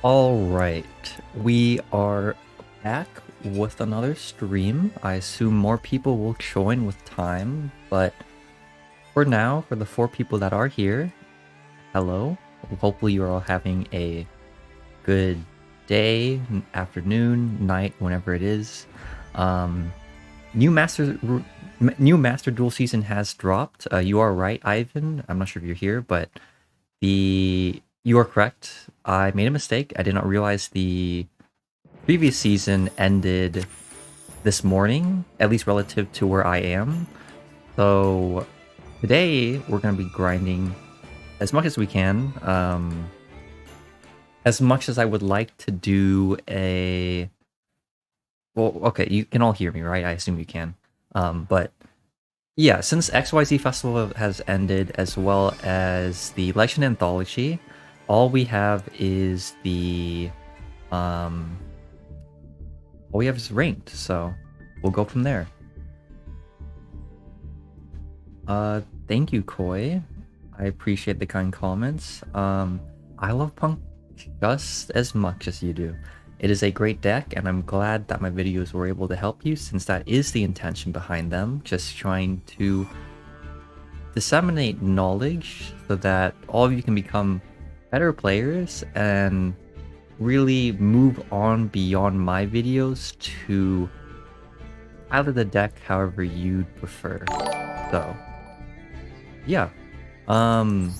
Alright, we are back with another stream. I assume more people will join with time, but for now, for the 4 people that are here, hello. Hopefully you're all having a good day, afternoon, night, whenever it is. New Master Duel season has dropped. You are right, Ivan. I'm not sure if you're here, but you are correct. I made a mistake. I did not realize the previous season ended this morning, at least relative to where I am. So today we're going to be grinding as much as we can. As much as I would like to do a... Well, okay, you can all hear me, right? I assume you can. But yeah, since XYZ Festival has ended, as well as the Legend Anthology, all we have is the... all we have is ranked, so we'll go from there. Thank you, Koi. I appreciate the kind comments. I love Punk just as much as you do. It is a great deck, and I'm glad that my videos were able to help you, since that is the intention behind them. Just trying to disseminate knowledge so that all of you can become better players and really move on beyond my videos to either the deck however you'd prefer. So yeah, again,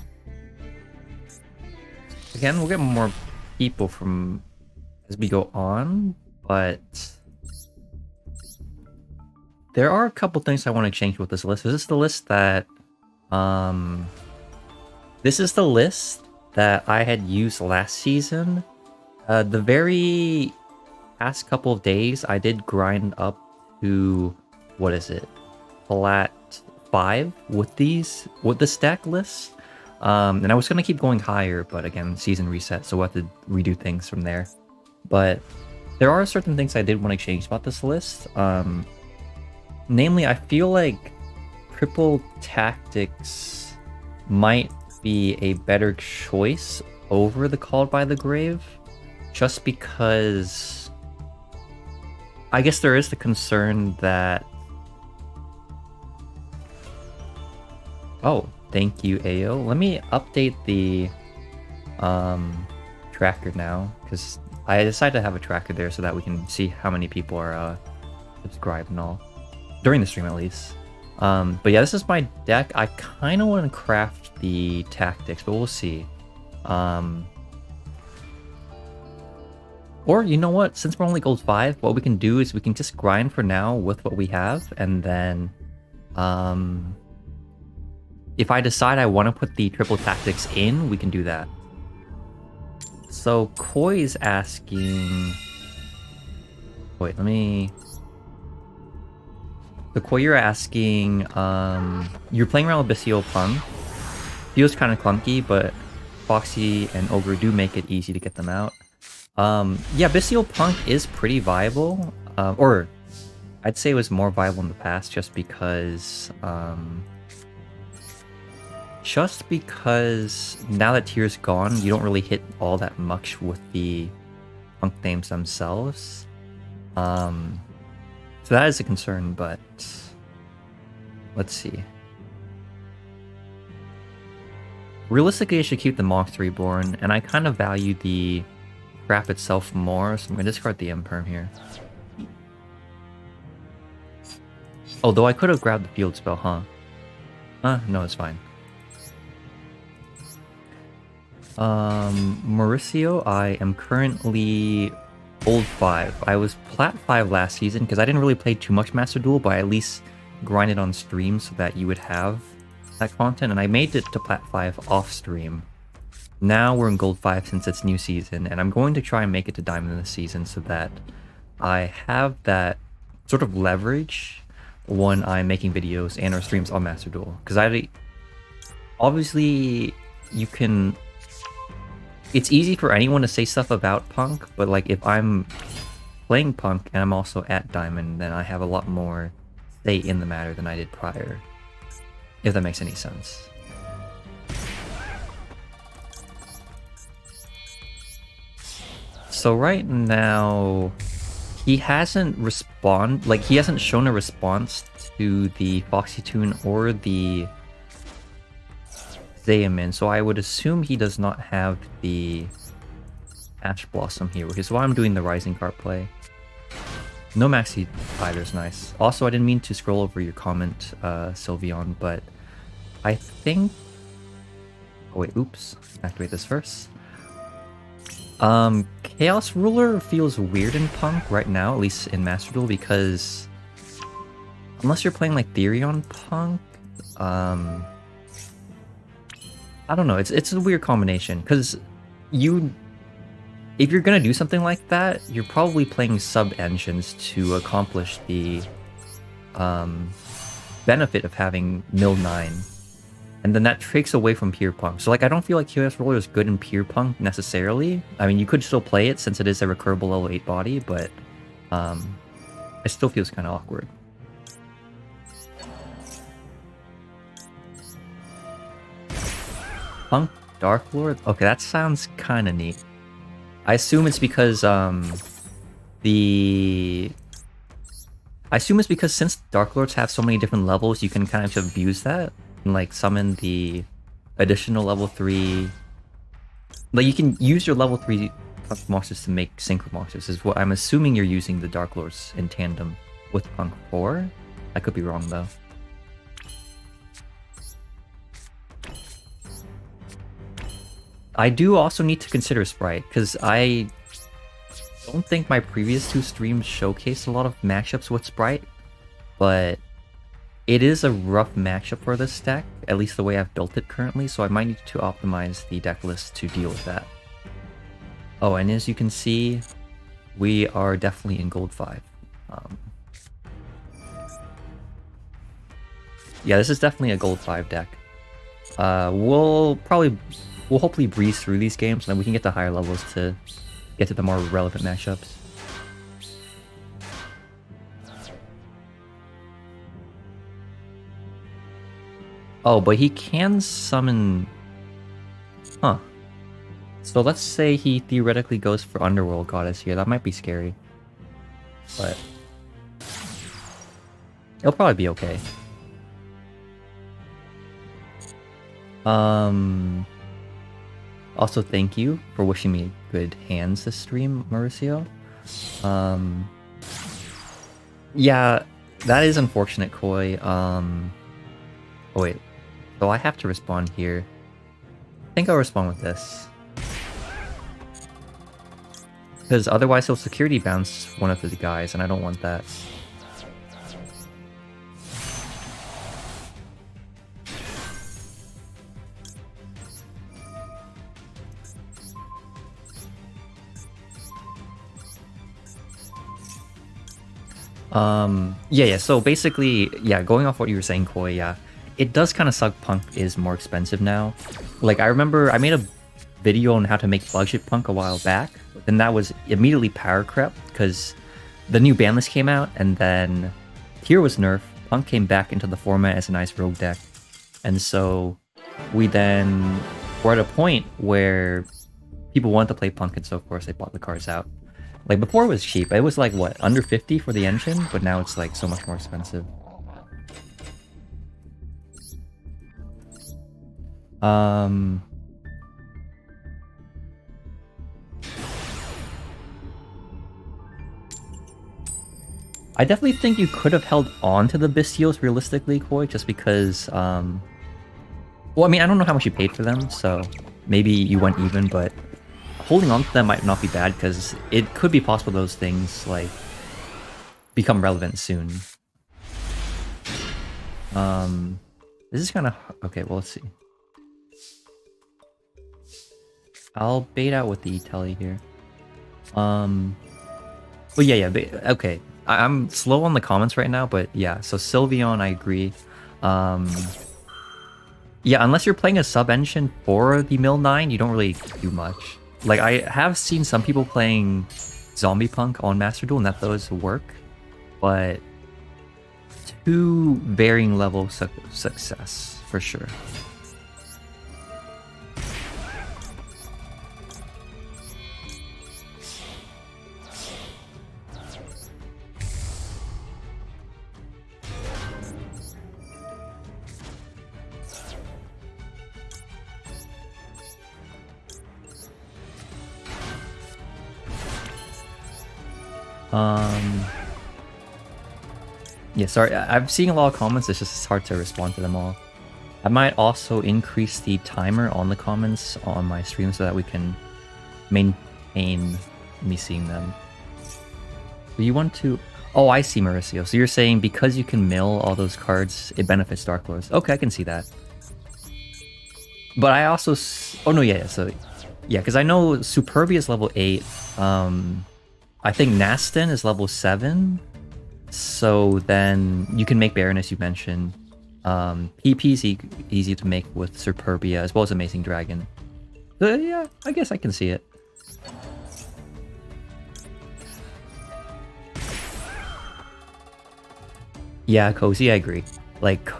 we'll get more people from as we go on, but there are a couple things I want to change with this list. This is the list that I had used last season. The very past couple of days, I did grind up to, what is it, Plat 5 with this deck list. And I was gonna keep going higher, but again, season reset, so we'll have to redo things from there. But there are certain things I did want to change about this list. Namely, I feel like triple tactics might be a better choice over the Called by the Grave, just because I guess there is the concern that... Oh, thank you, Ayo. Let me update the tracker now, because I decided to have a tracker there so that we can see how many people are subscribed and all, during the stream at least. But yeah, this is my deck. I kind of want to craft the tactics, but we'll see. Or, you know what, since we're only gold 5, what we can do is we can just grind for now with what we have, and then if I decide I want to put the triple tactics in, we can do that. So Koi's asking... Wait, let me... So Koi, you're asking, you're playing around with Bestial P.U.N.K. Feels kind of clunky, but Foxy and Ogre do make it easy to get them out. Yeah, Bestial P.U.N.K is pretty viable, or I'd say it was more viable in the past, just because now that Tier's gone, you don't really hit all that much with the Punk names themselves. So that is a concern, but let's see. Realistically, I should keep the Mox Reborn, and I kind of value the crap itself more, so I'm going to discard the Imperm here. Although I could have grabbed the Field Spell, huh? No, it's fine. Mauricio, I am currently Gold 5. I was Plat 5 last season because I didn't really play too much Master Duel, but I at least grinded on stream so that you would have that content, and I made it to Plat 5 off stream. Now we're in Gold 5 since it's new season, and I'm going to try and make it to Diamond this season so that I have that sort of leverage when I'm making videos and or streams on Master Duel. Because obviously you can... It's easy for anyone to say stuff about Punk, but like if I'm playing Punk and I'm also at Diamond, then I have a lot more say in the matter than I did prior. If that makes any sense. So right now, he hasn't he hasn't shown a response to the Foxy Tune or the Zayamin, so I would assume he does not have the Ash Blossom here, which is why I'm doing the Rising card play. No Maxi either is nice. Also, I didn't mean to scroll over your comment, Sylveon, but I think... Oh wait, oops. Activate this first. Chaos Ruler feels weird in Punk right now, at least in Master Duel, because unless you're playing like Therion Punk, I don't know, it's a weird combination, because if you're gonna do something like that, you're probably playing sub-engines to accomplish the benefit of having Mill 9. And then that takes away from Pure Punk. So like, I don't feel like Chaos Roller is good in Pure Punk necessarily. I mean, you could still play it since it is a recurable level 8 body, but it still feels kind of awkward. Punk Dark Lord? Okay, that sounds kind of neat. I assume it's because since Dark Lords have so many different levels, you can kind of abuse that and like summon the additional level 3. Like you can use your level 3 Punk monsters to make Synchro monsters, is what I'm assuming you're using the Dark Lords in tandem with Punk 4. I could be wrong though. I do also need to consider Spright, because I don't think my previous 2 streams showcased a lot of matchups with Spright, but it is a rough matchup for this deck, at least the way I've built it currently, so I might need to optimize the deck list to deal with that. Oh, and as you can see, we are definitely in Gold 5. Yeah, this is definitely a Gold 5 deck. We'll hopefully breeze through these games, and then we can get to higher levels to get to the more relevant matchups. Oh, but he can summon... Huh. So let's say he theoretically goes for Underworld Goddess here. That might be scary. But... it'll probably be okay. Also, thank you for wishing me good hands this stream, Mauricio. Yeah, that is unfortunate, Koi. Oh wait, so I have to respond here. I think I'll respond with this. Because otherwise he'll security bounce one of the guys, and I don't want that. Yeah, so basically, yeah, going off what you were saying, Koi, yeah, it does kind of suck Punk is more expensive now. Like, I remember I made a video on how to make budget Punk a while back, and that was immediately power crept, because the new ban list came out, and then Tier was nerfed, Punk came back into the format as a nice rogue deck, and so we then were at a point where people wanted to play Punk, and so of course they bought the cards out. Like, before it was cheap. It was like, what, under 50 for the engine? But now it's like so much more expensive. I definitely think you could have held on to the Bystials realistically, Koi, just because, well, I mean, I don't know how much you paid for them, so maybe you went even, but holding on to them might not be bad, because it could be possible those things, like, become relevant soon. This is kind of... okay, well, let's see. I'll bait out with the telly here. But yeah, okay. I'm slow on the comments right now, but yeah, so Sylveon, I agree. Yeah, unless you're playing a sub-engine for the Mill 9, you don't really do much. Like, I have seen some people playing Zombie Punk on Master Duel, and that does work, but to varying levels of success, for sure. Yeah, sorry, I'm seeing a lot of comments, it's just hard to respond to them all. I might also increase the timer on the comments on my stream so that we can maintain me seeing them. Do you want to... Oh, I see, Mauricio. So you're saying because you can mill all those cards, it benefits Dark Lords. Okay, I can see that. But I also... Oh, no, yeah, so... Yeah, because I know Superbia is level 8. I think Nastin is level 7. So then you can make Baron, as you mentioned. PP is easy to make with Superbia, as well as Amazing Dragon. So, yeah, I guess I can see it. Yeah, Cozy, I agree. Like,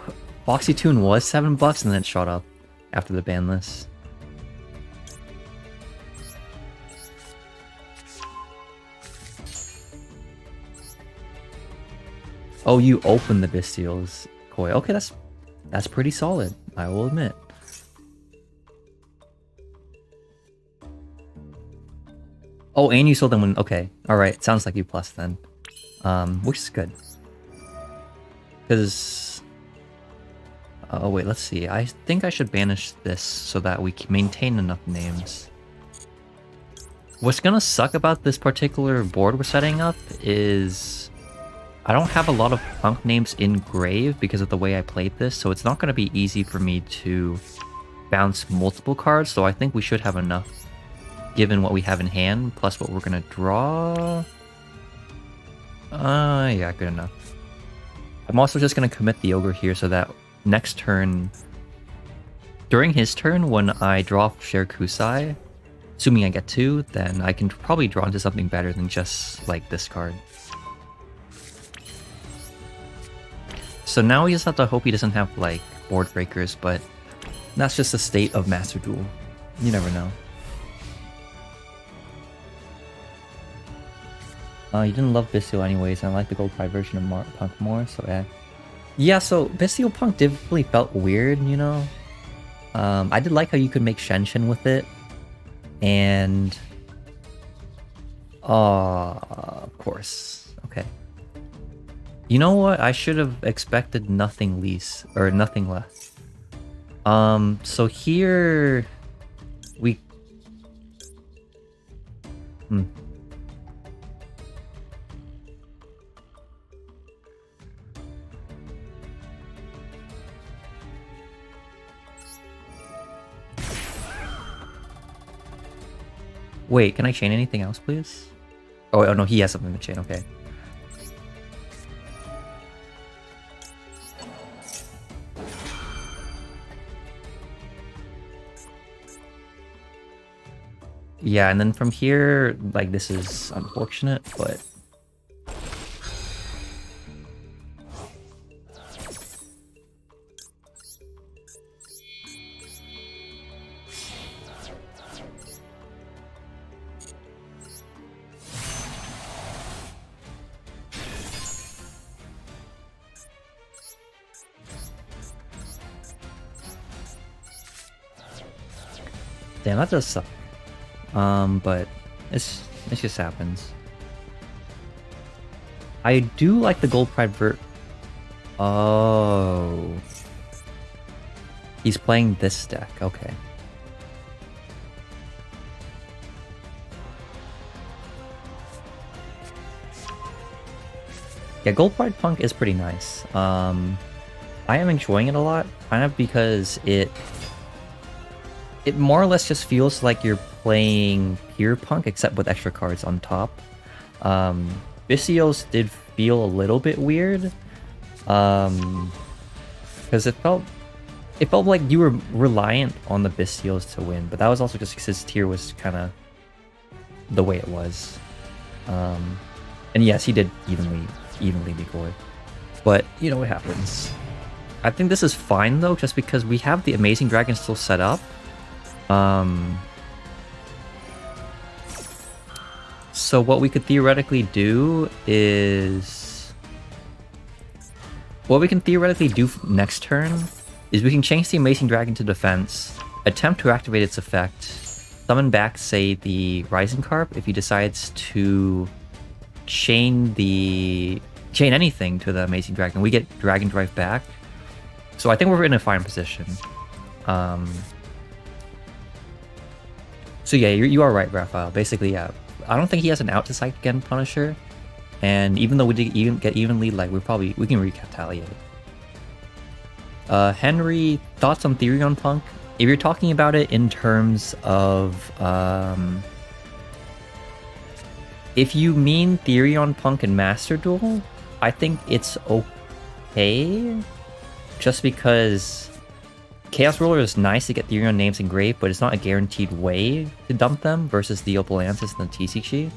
Foxy Toon was $7 and then it shot up after the ban list. Oh, you open the Bestials, Koi. Okay, that's pretty solid, I will admit. Oh, and you sold them when... Okay, alright, sounds like you plus then. Which is good. Because... Oh wait, let's see. I think I should banish this so that we can maintain enough names. What's gonna suck about this particular board we're setting up is... I don't have a lot of punk names in Grave because of the way I played this, so it's not gonna be easy for me to bounce multiple cards, so I think we should have enough given what we have in hand, plus what we're gonna draw. Yeah, good enough. I'm also just gonna commit the Ogre here so that next turn, during his turn, when I draw Share Kusai, assuming I get 2, then I can probably draw into something better than just like this card. So now we just have to hope he doesn't have like board breakers, but that's just the state of Master Duel. You never know. You didn't love Bestial anyways, and I like the Gold Pride version of Punk more, so yeah. Yeah, so Bestial Punk definitely felt weird, you know? I did like how you could make Shenshin with it, and... of course. Okay. You know what? I should have expected nothing less, or nothing less. So here... we... Wait, can I chain anything else, please? Oh no, he has something to chain, okay. Yeah, and then from here, like, this is unfortunate, but... Damn, that does suck. But it just happens. I do like the Gold Pride Oh. He's playing this deck, okay. Yeah, Gold Pride Punk is pretty nice. I am enjoying it a lot, kind of because it more or less just feels like you're playing Pure Punk, except with extra cards on top. Bestials did feel a little bit weird, because it felt like you were reliant on the Bestials to win, but that was also just because his tier was kind of the way it was. And yes, he did evenly decoy, but you know what happens. I think this is fine though, just because we have the Amazing Dragon still set up. So what we could theoretically do is... What we can theoretically do next turn is we can change the Amazing Dragon to defense, attempt to activate its effect, summon back, say, the Rising Carp if he decides to chain anything to the Amazing Dragon, we get Dragon Drive back. So I think we're in a fine position. So yeah, you are right, Raphael. Basically, yeah. I don't think he has an out to Psychic again, Punisher. And even though we did get even lead, like we can retaliate. Henry, thoughts on Therion P.U.N.K? If you're talking about it in terms of if you mean Therion P.U.N.K and Master Duel, I think it's okay. Just because Chaos Ruler is nice to get Therion names engraved, but it's not a guaranteed way to dump them versus the Ophilanthus and the TCG.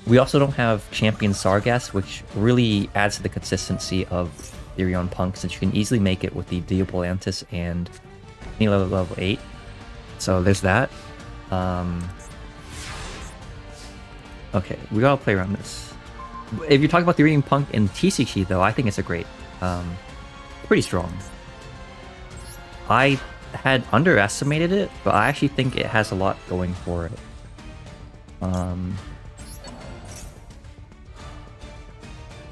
We also don't have Champion Sargass, which really adds to the consistency of Therion P.U.N.K, since you can easily make it with the Ophilanthus and any level 8. So there's that. Okay, we gotta play around this. If you're talking about Therion P.U.N.K and TCG though, I think it's a great, pretty strong. I had underestimated it, but I actually think it has a lot going for it.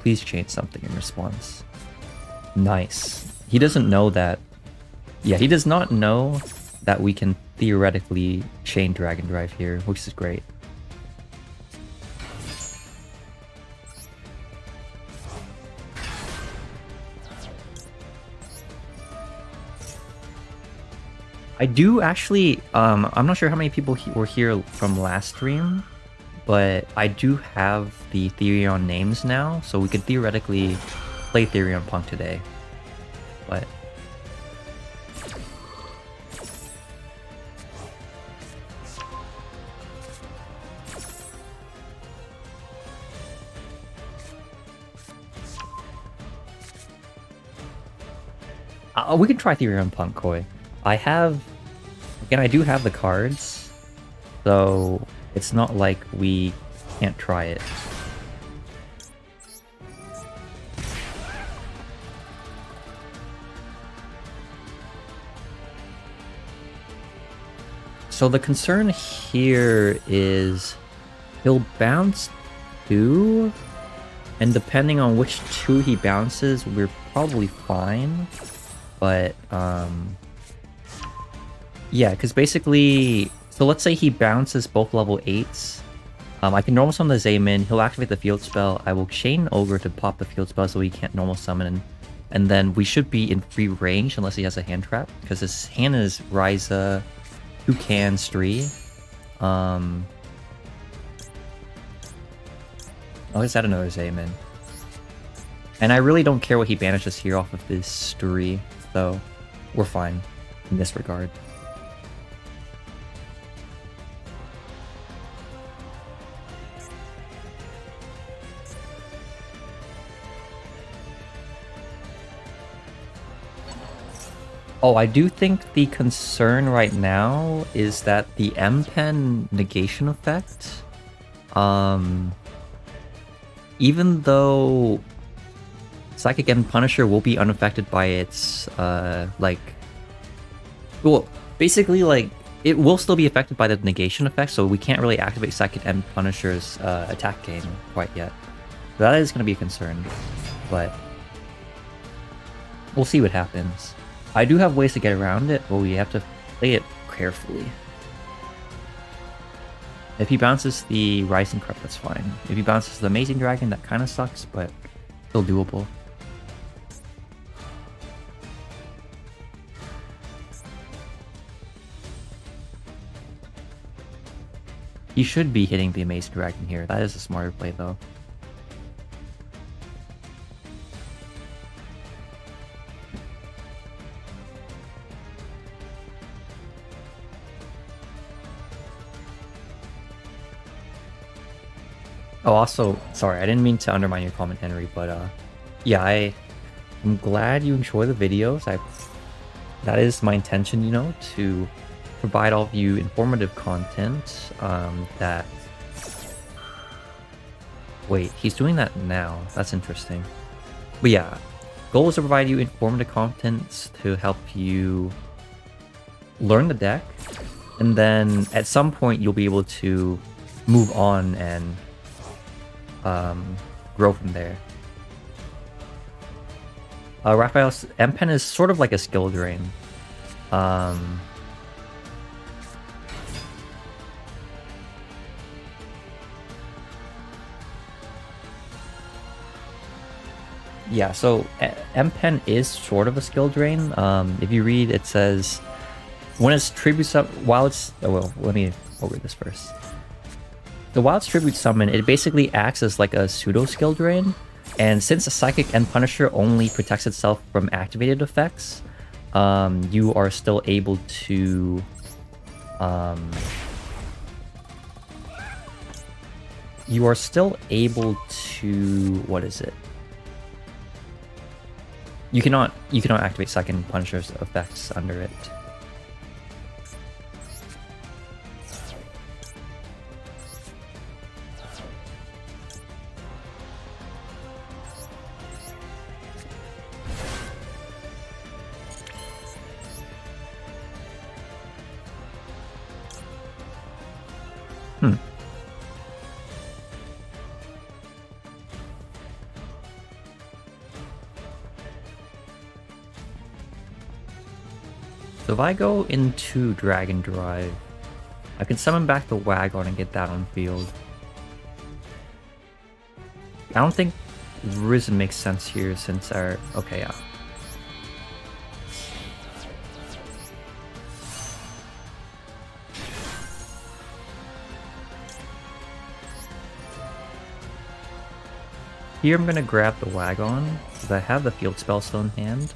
Please change something in response. Nice. He doesn't know that. Yeah, he does not know that we can theoretically chain Dragon Drive here, which is great. I do actually, I'm not sure how many people were here from last stream, but I do have the Therion names now, so we could theoretically play Therion P.U.N.K today. But we can try Therion P.U.N.K, Koi. I do have the cards, so it's not like we can't try it. So the concern here is he'll bounce 2, and depending on which 2 he bounces, we're probably fine. But, yeah, because basically, so let's say he bounces both level 8s. I can normal summon the Zaymin, he'll activate the field spell, I will chain Ogre to pop the field spell so he can't normal summon, and then we should be in free range unless he has a hand trap, because his hand is Ryza, 2 cans, 3. I'll just add another Zaymin. And I really don't care what he banishes here off of this 3, so we're fine in this regard. Oh, I do think the concern right now is that the M-Pen negation effect, even though Psychic and Punisher will be unaffected by its, well, basically, like, it will still be affected by the negation effect, so we can't really activate Psychic and Punisher's attack game quite yet. So that is going to be a concern, but we'll see what happens. I do have ways to get around it, but we have to play it carefully. If he bounces the Rising Crep, that's fine. If he bounces the Amazing Dragon, that kind of sucks, but still doable. He should be hitting the Amazing Dragon here. That is a smarter play, though. Oh, also, sorry, I didn't mean to undermine your comment, Henry, but yeah, I'm glad you enjoy the videos. That is my intention, you know, to provide all of you informative content that... Wait, he's doing that now. That's interesting. But yeah, goal is to provide you informative content to help you learn the deck, and then at some point you'll be able to move on and grow from there. Raphael's M-Pen is sort of like a skill drain. Yeah, so M-Pen is sort of a skill drain. If you read, it says when it's tribute while it's well, let me over this first. The while it's tribute summon, it basically acts as like a pseudo skill drain, and since a Psychic and Punisher only protects itself from activated effects, you are still able to what is it? You cannot activate Psychic and Punisher's effects under it. So if I go into Dragon Drive, I can summon back the Wagon and get that on field. I don't think Risen makes sense here since our... Okay, yeah. Here I'm gonna grab the Wagon, because I have the field spell still in hand.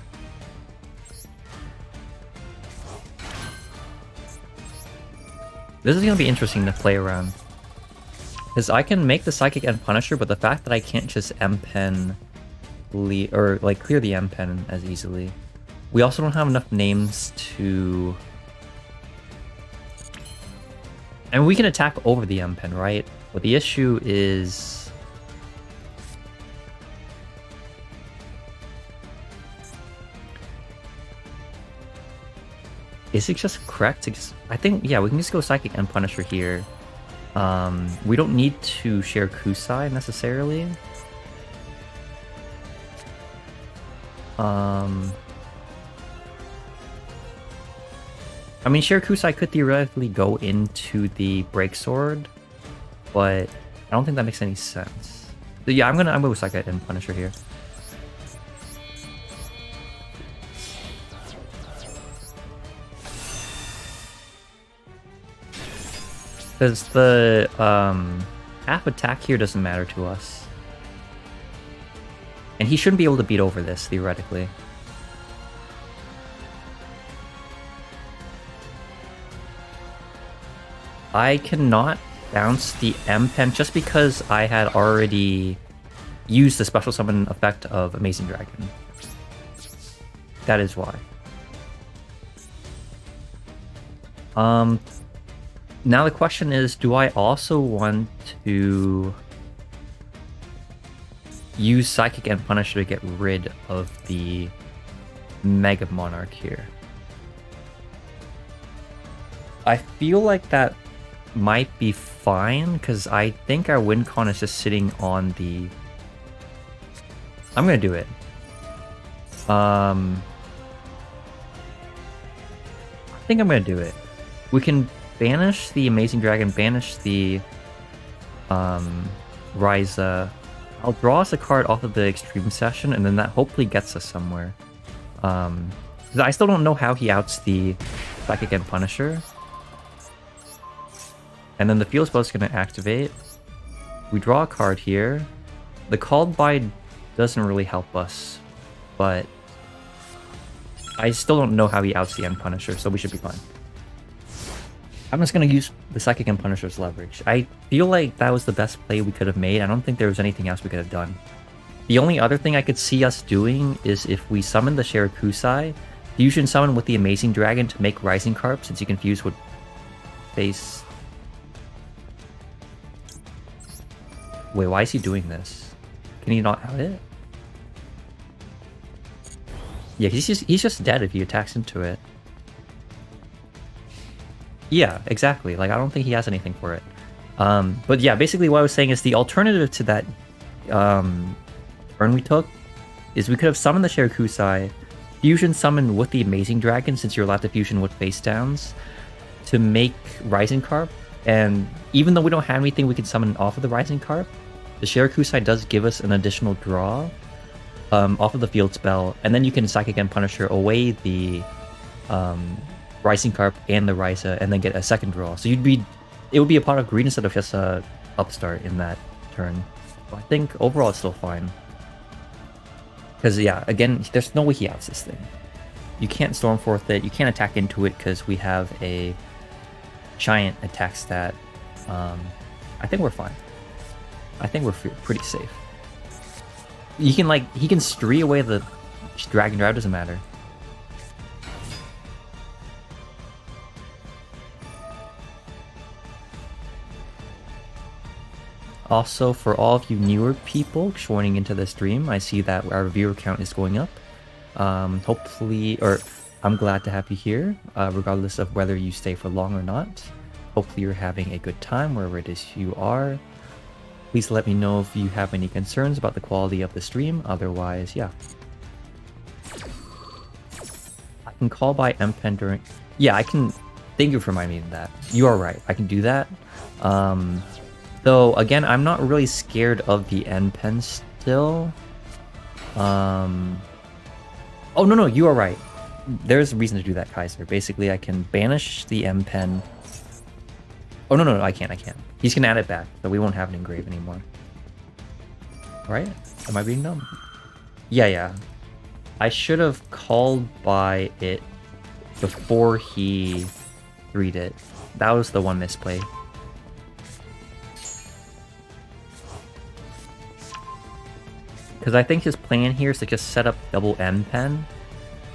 This is going to be interesting to play around. Because I can make the Psychic and Punisher, but the fact that I can't just M-Pen or like clear the M-Pen as easily. We also don't have enough names to... And we can attack over the M-Pen, right? But the issue is... Is it just correct? I think, yeah, we can just go Psychic and Punisher here. We don't need to share Kusai necessarily. I mean, share Kusai could theoretically go into the Break Sword, but I don't think that makes any sense. So yeah, I'm gonna go Psychic and Punisher here. Because the half attack here doesn't matter to us. And he shouldn't be able to beat over this, theoretically. I cannot bounce the M-Pen just because I had already used the special summon effect of Amazing Dragon. That is why. Now the question is, do I also want to use Psychic and Punisher to get rid of the Mega Monarch here? I feel like that might be fine, because I think our win con is just sitting on the... I'm gonna do it. I think I'm gonna do it. We can banish the Amazing Dragon, banish the Ryza. I'll draw us a card off of the Extreme Session, and then that hopefully gets us somewhere. I still don't know how he outs the Psychic and Punisher. And then the field spell is going to activate. We draw a card here. The Called By doesn't really help us, but I still don't know how he outs the End Punisher, so we should be fine. I'm just going to use the Psychic and Punisher's leverage. I feel like that was the best play we could have made. I don't think there was anything else we could have done. The only other thing I could see us doing is if we summon the Shirakusai, fusion summon with the Amazing Dragon to make Rising Carp, since you can fuse with base. Wait, why is he doing this? Can he not out it? Yeah, he's just dead if he attacks into it. Yeah, exactly. Like, I don't think he has anything for it. But yeah, basically what I was saying is the alternative to that turn we took is we could have summoned the Shirakusai, fusion summon with the Amazing Dragon since you're allowed to fusion with face downs to make Rising Carp. And even though we don't have anything we can summon off of the Rising Carp, the Shirakusai does give us an additional draw off of the field spell, and then you can Psychic and Punisher away the Rising Carp and the Ryza, and then get a second draw. So it would be a pot of green instead of just a upstart in that turn. So I think overall it's still fine. Because yeah, again, there's no way he outs this thing. You can't Stormforth it, you can't attack into it because we have a giant attack stat. I think we're fine. I think we're pretty safe. He can Stree away the Dragon Drive, doesn't matter. Also, for all of you newer people joining into the stream, I see that our viewer count is going up. Hopefully, or I'm glad to have you here, regardless of whether you stay for long or not. Hopefully you're having a good time wherever it is you are. Please let me know if you have any concerns about the quality of the stream. Otherwise, yeah. I can call by M-Pen during... Yeah, I can... Thank you for reminding me of that. You are right. I can do that. Though, again, I'm not really scared of the N-Pen still. Oh, no, you are right. There's a reason to do that, Kaiser. Basically, I can banish the M-Pen. Oh, no, I can't. He's gonna add it back, so we won't have an engrave anymore. Right? Am I being dumb? Yeah. I should have called by it before he 3'd it. That was the one misplay. Because I think his plan here is to just set up double M-Pen,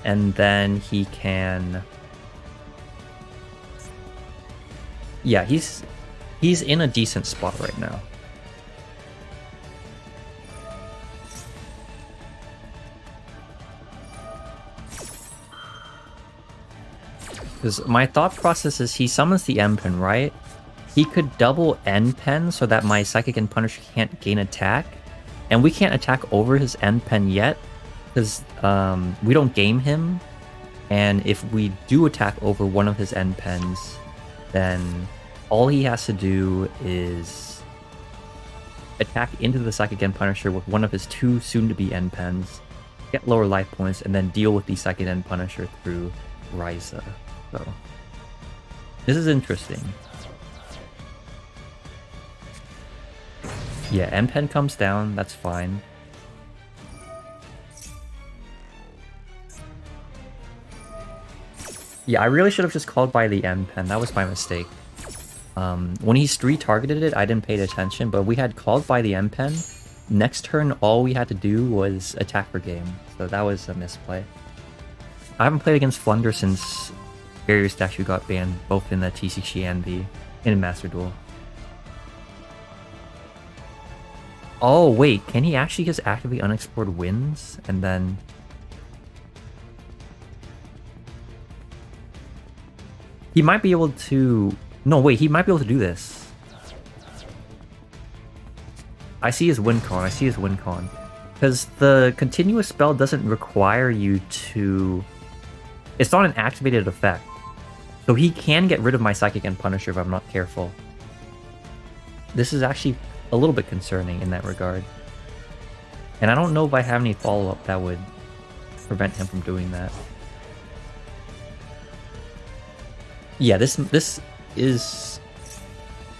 and then he can... Yeah, he's in a decent spot right now. Because my thought process is he summons the M-Pen, right? He could double N-Pen so that my Psychic and Punisher can't gain attack. And we can't attack over his N-Pen yet, because we don't game him. And if we do attack over one of his N-Pens, then all he has to do is attack into the Psychic and Punisher with one of his two soon-to-be N-Pens, get lower life points, and then deal with the Psychic and Punisher through Ryza. So, this is interesting. Yeah, M-Pen comes down, that's fine. Yeah, I really should have just called by the M-Pen, that was my mistake. When he targeted it, I didn't pay attention, but we had called by the M-Pen. Next turn, all we had to do was attack for game, so that was a misplay. I haven't played against Flunder since Barrier Statue got banned, both in the TCG and in Master Duel. Oh wait, can he actually just activate unexplored winds and then... He might be able to... No, wait, he might be able to do this. I see his win con, Because the continuous spell doesn't require you to... It's not an activated effect. So he can get rid of my Psychic and Punisher if I'm not careful. This is actually a little bit concerning in that regard. And I don't know if I have any follow-up that would prevent him from doing that. Yeah, this is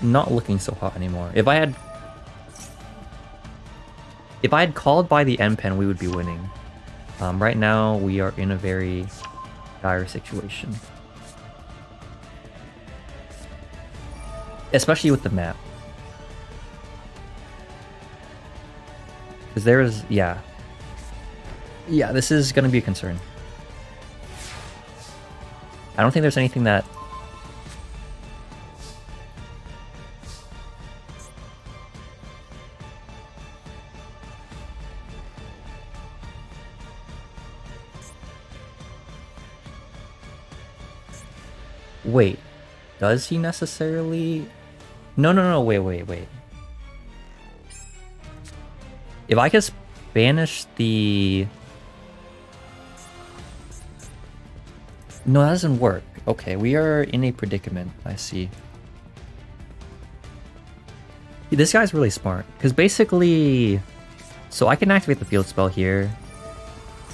not looking so hot anymore. If I had called by the M-Pen, we would be winning. Right now, we are in a very dire situation. Especially with the map. Because there is, yeah. Yeah, this is going to be a concern. I don't think there's anything that... Wait, does he necessarily No, wait. If I just banish the... No, that doesn't work. Okay, we are in a predicament, I see. This guy's really smart, because basically... So I can activate the field spell here.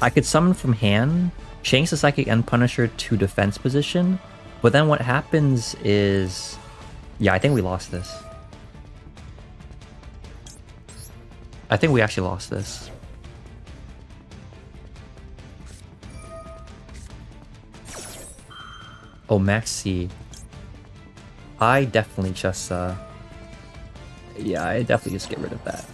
I could summon from hand, change the Psychic End Punisher to defense position, but then what happens is... Yeah, I think we lost this. I think we actually lost this. Oh, Max C. I definitely just, yeah, I definitely just get rid of that.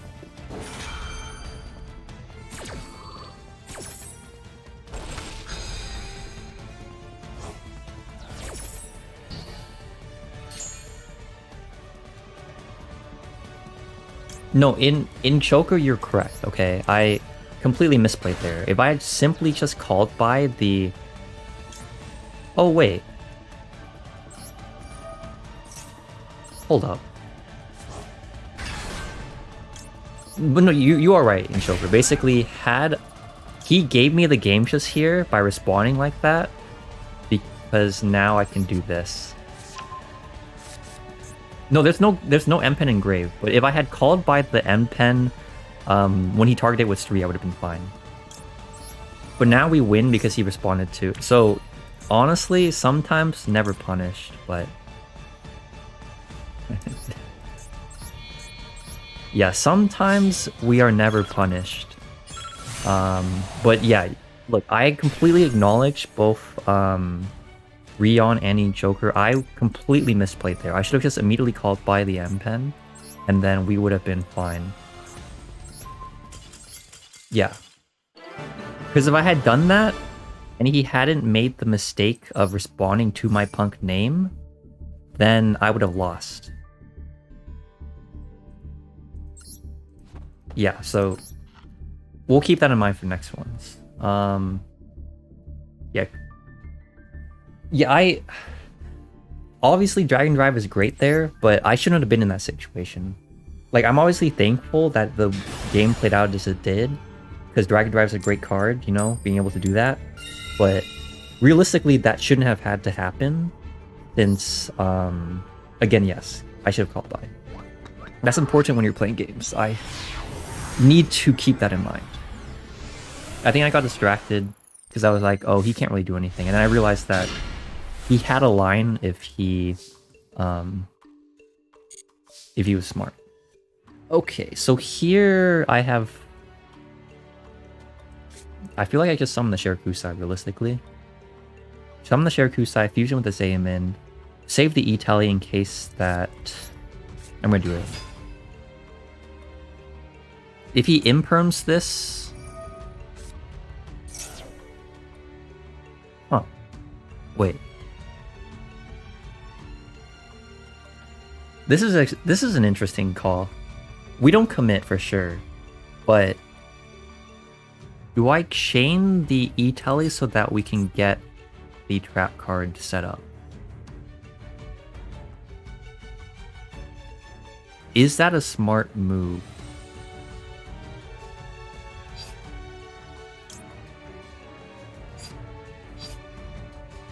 No, in Choker, you're correct, okay? I completely misplayed there. If I had simply just called by the... Oh, wait. Hold up. But no, you are right in Choker. Basically, had... He gave me the game just here by respawning like that, because now I can do this. No, there's no M-Pen engraved, but if I had called by the M-Pen when he targeted with 3, I would have been fine. But now we win because he responded to. So, honestly, sometimes never punished, but... yeah, sometimes we are never punished. But yeah, look, I completely acknowledge both Rion and Joker. I completely misplayed there. I should have just immediately called by the M-Pen, and then we would have been fine. Yeah. Because if I had done that, and he hadn't made the mistake of responding to my punk name, then I would have lost. Yeah, so we'll keep that in mind for next ones. Yeah, I... Obviously, Dragon Drive is great there, but I shouldn't have been in that situation. Like, I'm obviously thankful that the game played out as it did, because Dragon Drive is a great card, you know, being able to do that. But realistically, that shouldn't have had to happen, since, again, yes, I should have called by. That's important when you're playing games. I need to keep that in mind. I think I got distracted, because I was like, oh, he can't really do anything. And then I realized that he had a line if he was smart. Okay, so here I have... I feel like I just summoned the Shirakusai realistically. Summon the Shirakusai, fusion with the Zayumin, save the E-Tally in case that... I'm gonna do it. If he imperms this... Huh. Wait. This is an interesting call. We don't commit for sure, but do I chain the E-Tally so that we can get the trap card set up? Is that a smart move?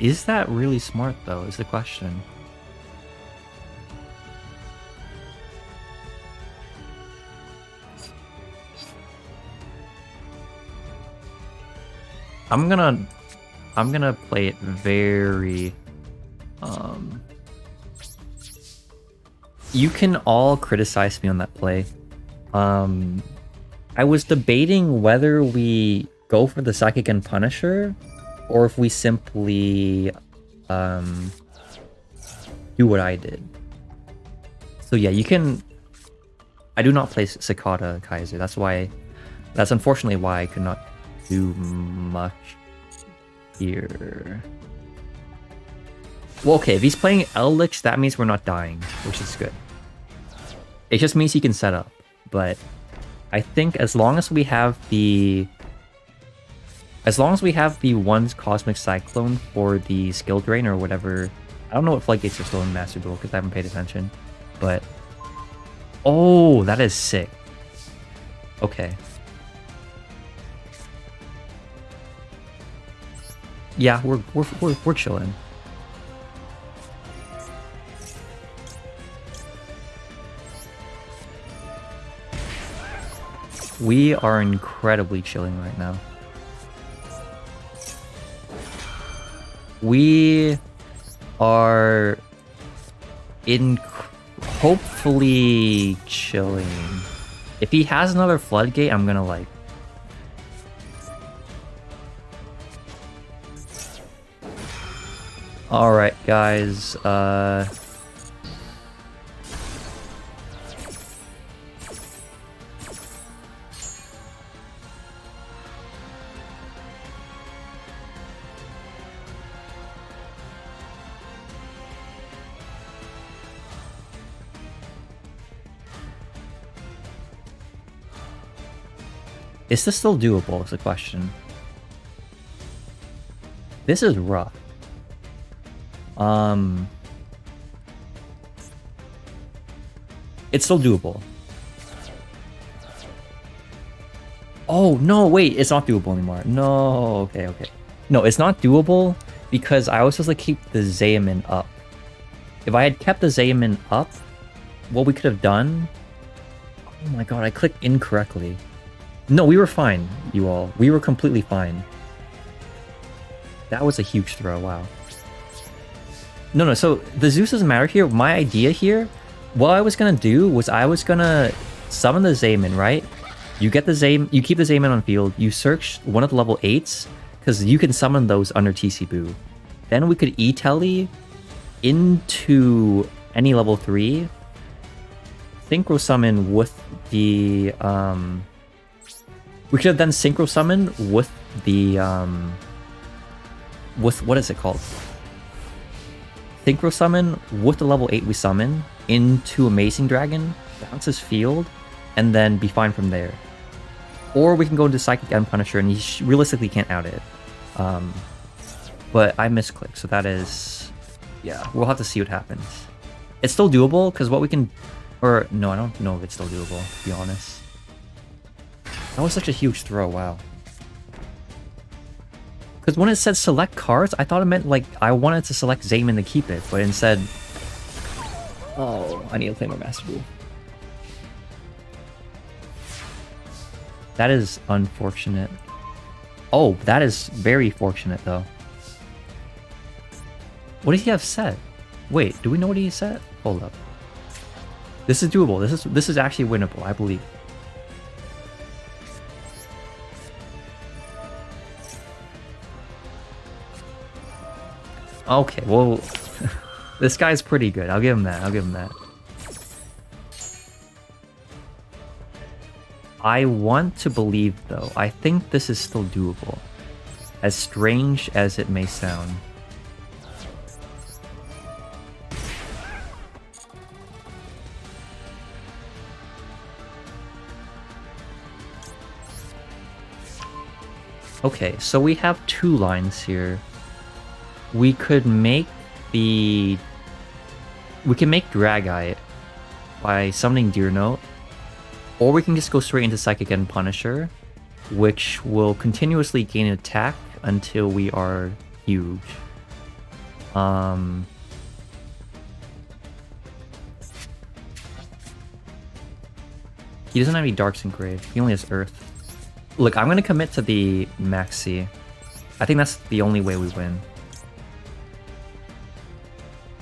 Is that really smart though, is the question. I'm gonna play it very... You can all criticize me on that play. I was debating whether we go for the Psychic and Punisher, or if we simply do what I did. So yeah, you can... I do not play Cicada Kaiser. That's unfortunately why I could not do much here. Well, okay, if he's playing Eldlich, that means we're not dying, which is good. It just means he can set up, but I think as long as we have the one's Cosmic Cyclone for the skill drain or whatever, I don't know what floodgates are still in Master Duel because I haven't paid attention. but... Oh, that is sick. Okay. Yeah, we're chilling. We are incredibly chilling right now. We are hopefully chilling. If he has another floodgate, I'm gonna like... Alright, guys, is this still doable is the question. This is rough. It's still doable. Oh, no, wait, it's not doable anymore. No, okay. No, it's not doable because I was supposed to keep the Zayamin up. If I had kept the Zayamin up, what we could have done... Oh my god, I clicked incorrectly. No, we were fine, you all. We were completely fine. That was a huge throw, wow. No, so the Zeus doesn't matter here. My idea here, what I was gonna do was I was gonna summon the Zayamin, right? You get the you keep the Zayamin on field, you search one of the level 8s, because you can summon those under TC Boo. Then we could E-Telly into any level 3, Synchro Summon with the, we could have then Synchro Summon with the, with, what is it called? Synchro Summon with the level 8 we summon into Amazing Dragon, bounces field, and then be fine from there. Or we can go into Psychic End Punisher and he realistically can't out it. But I misclicked, so that is... Yeah, we'll have to see what happens. It's still doable, because what we can... Or, no, I don't know if it's still doable, to be honest. That was such a huge throw, wow. Because when it said select cards, I thought it meant, like, I wanted to select Zayamin to keep it, but instead... Oh, I need to play more Master Duel. That is unfortunate. Oh, that is very fortunate, though. What does he have set? Wait, do we know what he set? Hold up. This is doable. This is actually winnable, I believe. Okay, well, this guy's pretty good. I'll give him that. I want to believe, though. I think this is still doable. As strange as it may sound. Okay, so we have two lines here. We could make the... We can make Dragite by summoning Deer Note, or we can just go straight into Psychic End Punisher, which will continuously gain attack until we are huge. He doesn't have any Darks engraved, he only has Earth. Look, I'm gonna commit to the Maxi. I think that's the only way we win.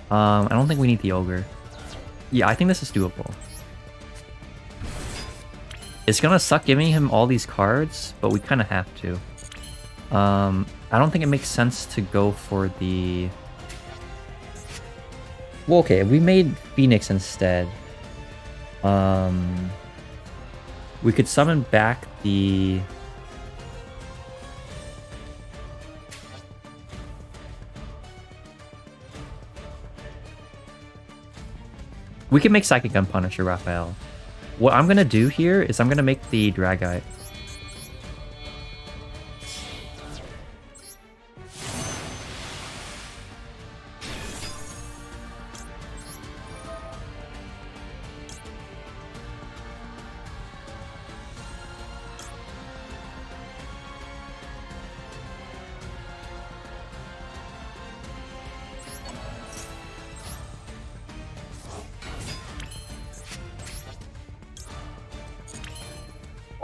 I don't think we need the Ogre. Yeah, I think this is doable. It's gonna suck giving him all these cards, but we kind of have to. I don't think it makes sense to go for the... Well, okay, we made Phoenix instead. We could summon back the... We can make Psychic Gun Punisher, Raphael. What I'm gonna do here is I'm gonna make the Dragite.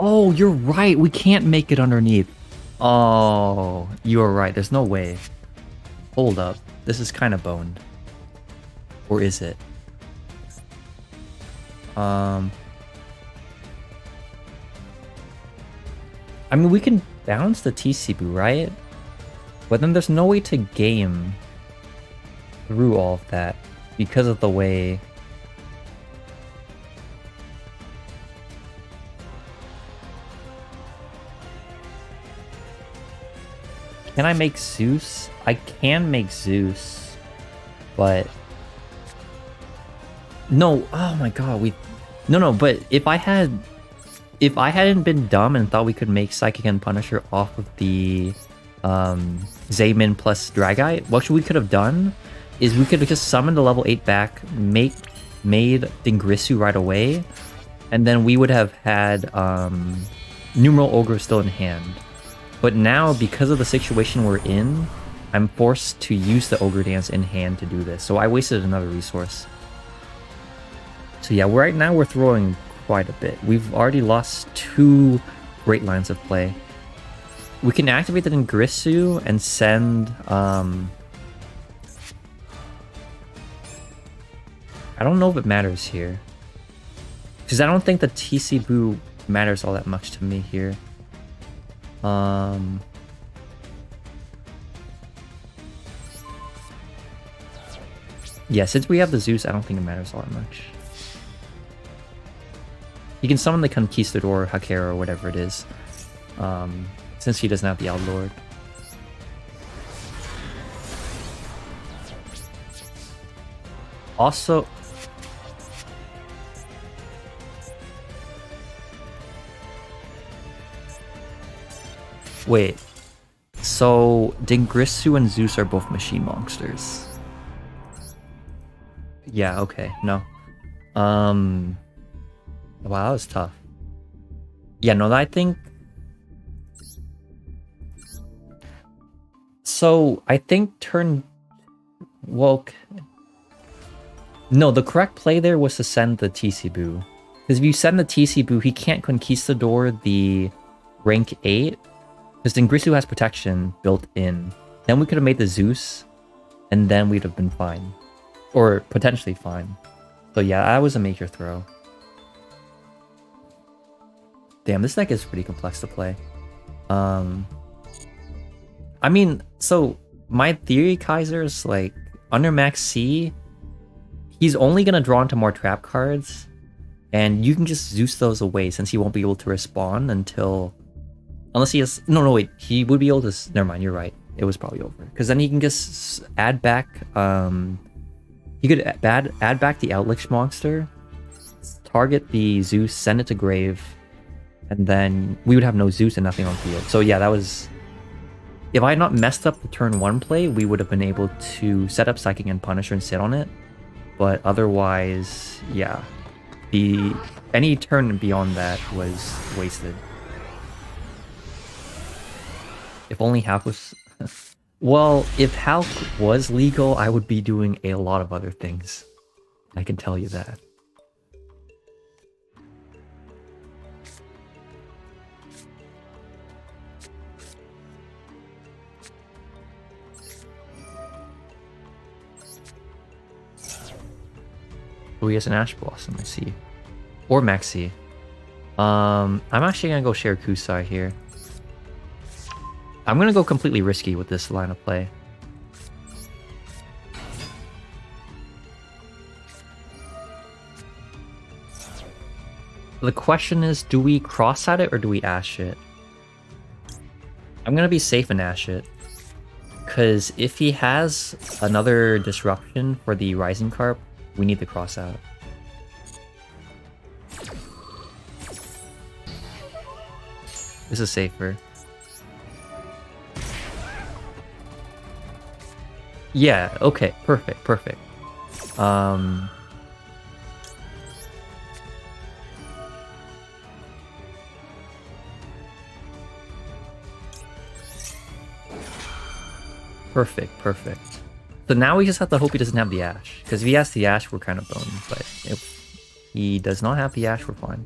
Oh, you're right. We can't make it underneath. Oh, you are right. There's no way. Hold up. This is kind of boned. Or is it? I mean, we can bounce the TCB, right? But then there's no way to game through all of that because of the way... Can I make Zeus? I can make Zeus, but... No, oh my god, No, but if I hadn't been dumb and thought we could make Psychic and Punisher off of the Zaymin plus Dragite, what we could have done is we could have just summoned the level 8 back, made Dingrisu right away, and then we would have had Numeral Ogre still in hand. But now, because of the situation we're in, I'm forced to use the Ogre Dance in hand to do this, so I wasted another resource. So yeah, right now we're throwing quite a bit. We've already lost 2 great lines of play. We can activate the Dingrisu and send... I don't know if it matters here. Because I don't think the TC Boo matters all that much to me here. Yeah, since we have the Zeus, I don't think it matters all that much. You can summon the Conquistador, Hakera, or whatever it is, since he doesn't have the Outlord. Also... Wait, so Dingrisu and Zeus are both machine monsters. Yeah, okay, no. Wow, that was tough. Yeah, no, I think... So, I think turn... Well... No, the correct play there was to send the TC Boo. Because if you send the TC Boo, he can't Conquistador the rank 8. Because Dingrisu has protection built in. Then we could have made the Zeus, and then we'd have been fine. Or potentially fine. So yeah, that was a major throw. Damn, this deck is pretty complex to play. I mean, so my theory, Kaiser's like, under Max C, he's only gonna draw into more trap cards, and you can just Zeus those away since he won't be able to respond until... Unless he has... No, wait. He would be able to... Never mind, you're right. It was probably over. Because then he can just add back... He could add back the Eldlich monster, target the Zeus, send it to grave, and then we would have no Zeus and nothing on field. So yeah, that was... If I had not messed up the turn 1 play, we would have been able to set up Psychic and Punisher and sit on it. But otherwise, yeah. Any turn beyond that was wasted. If only Hulk was... Well, if Hulk was legal, I would be doing a lot of other things. I can tell you that. Oh, he has an Ash Blossom, I see. Or Maxi. I'm actually gonna go share Kusai here. I'm gonna go completely risky with this line of play. The question is, do we cross at it or do we Ash it? I'm gonna be safe and Ash it. Because if he has another disruption for the Rising Carp, we need to cross out. This is safer. Yeah, okay, perfect. Perfect. So now we just have to hope he doesn't have the Ash. Because if he has the Ash, we're kind of boned. But if he does not have the Ash, we're fine.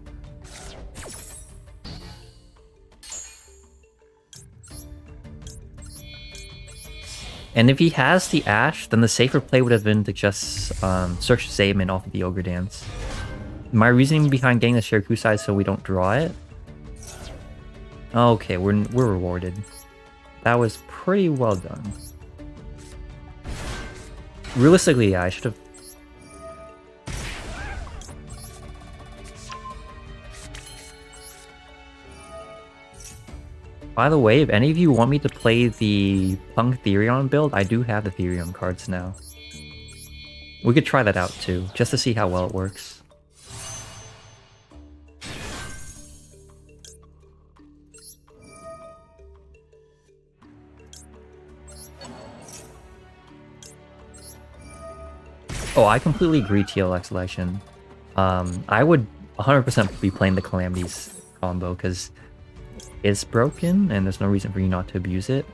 And if he has the Ash, then the safer play would have been to just search Zayman off of the Ogre Dance. My reasoning behind getting the Shirakusai is so we don't draw it. Okay, we're rewarded. That was pretty well done. Realistically, yeah, I should have... By the way, if any of you want me to play the Punk Therion build, I do have the Therion cards now. We could try that out too, just to see how well it works. Oh, I completely agree, TLX selection. I would 100% be playing the Calamities combo, because it's broken and there's no reason for you not to abuse it.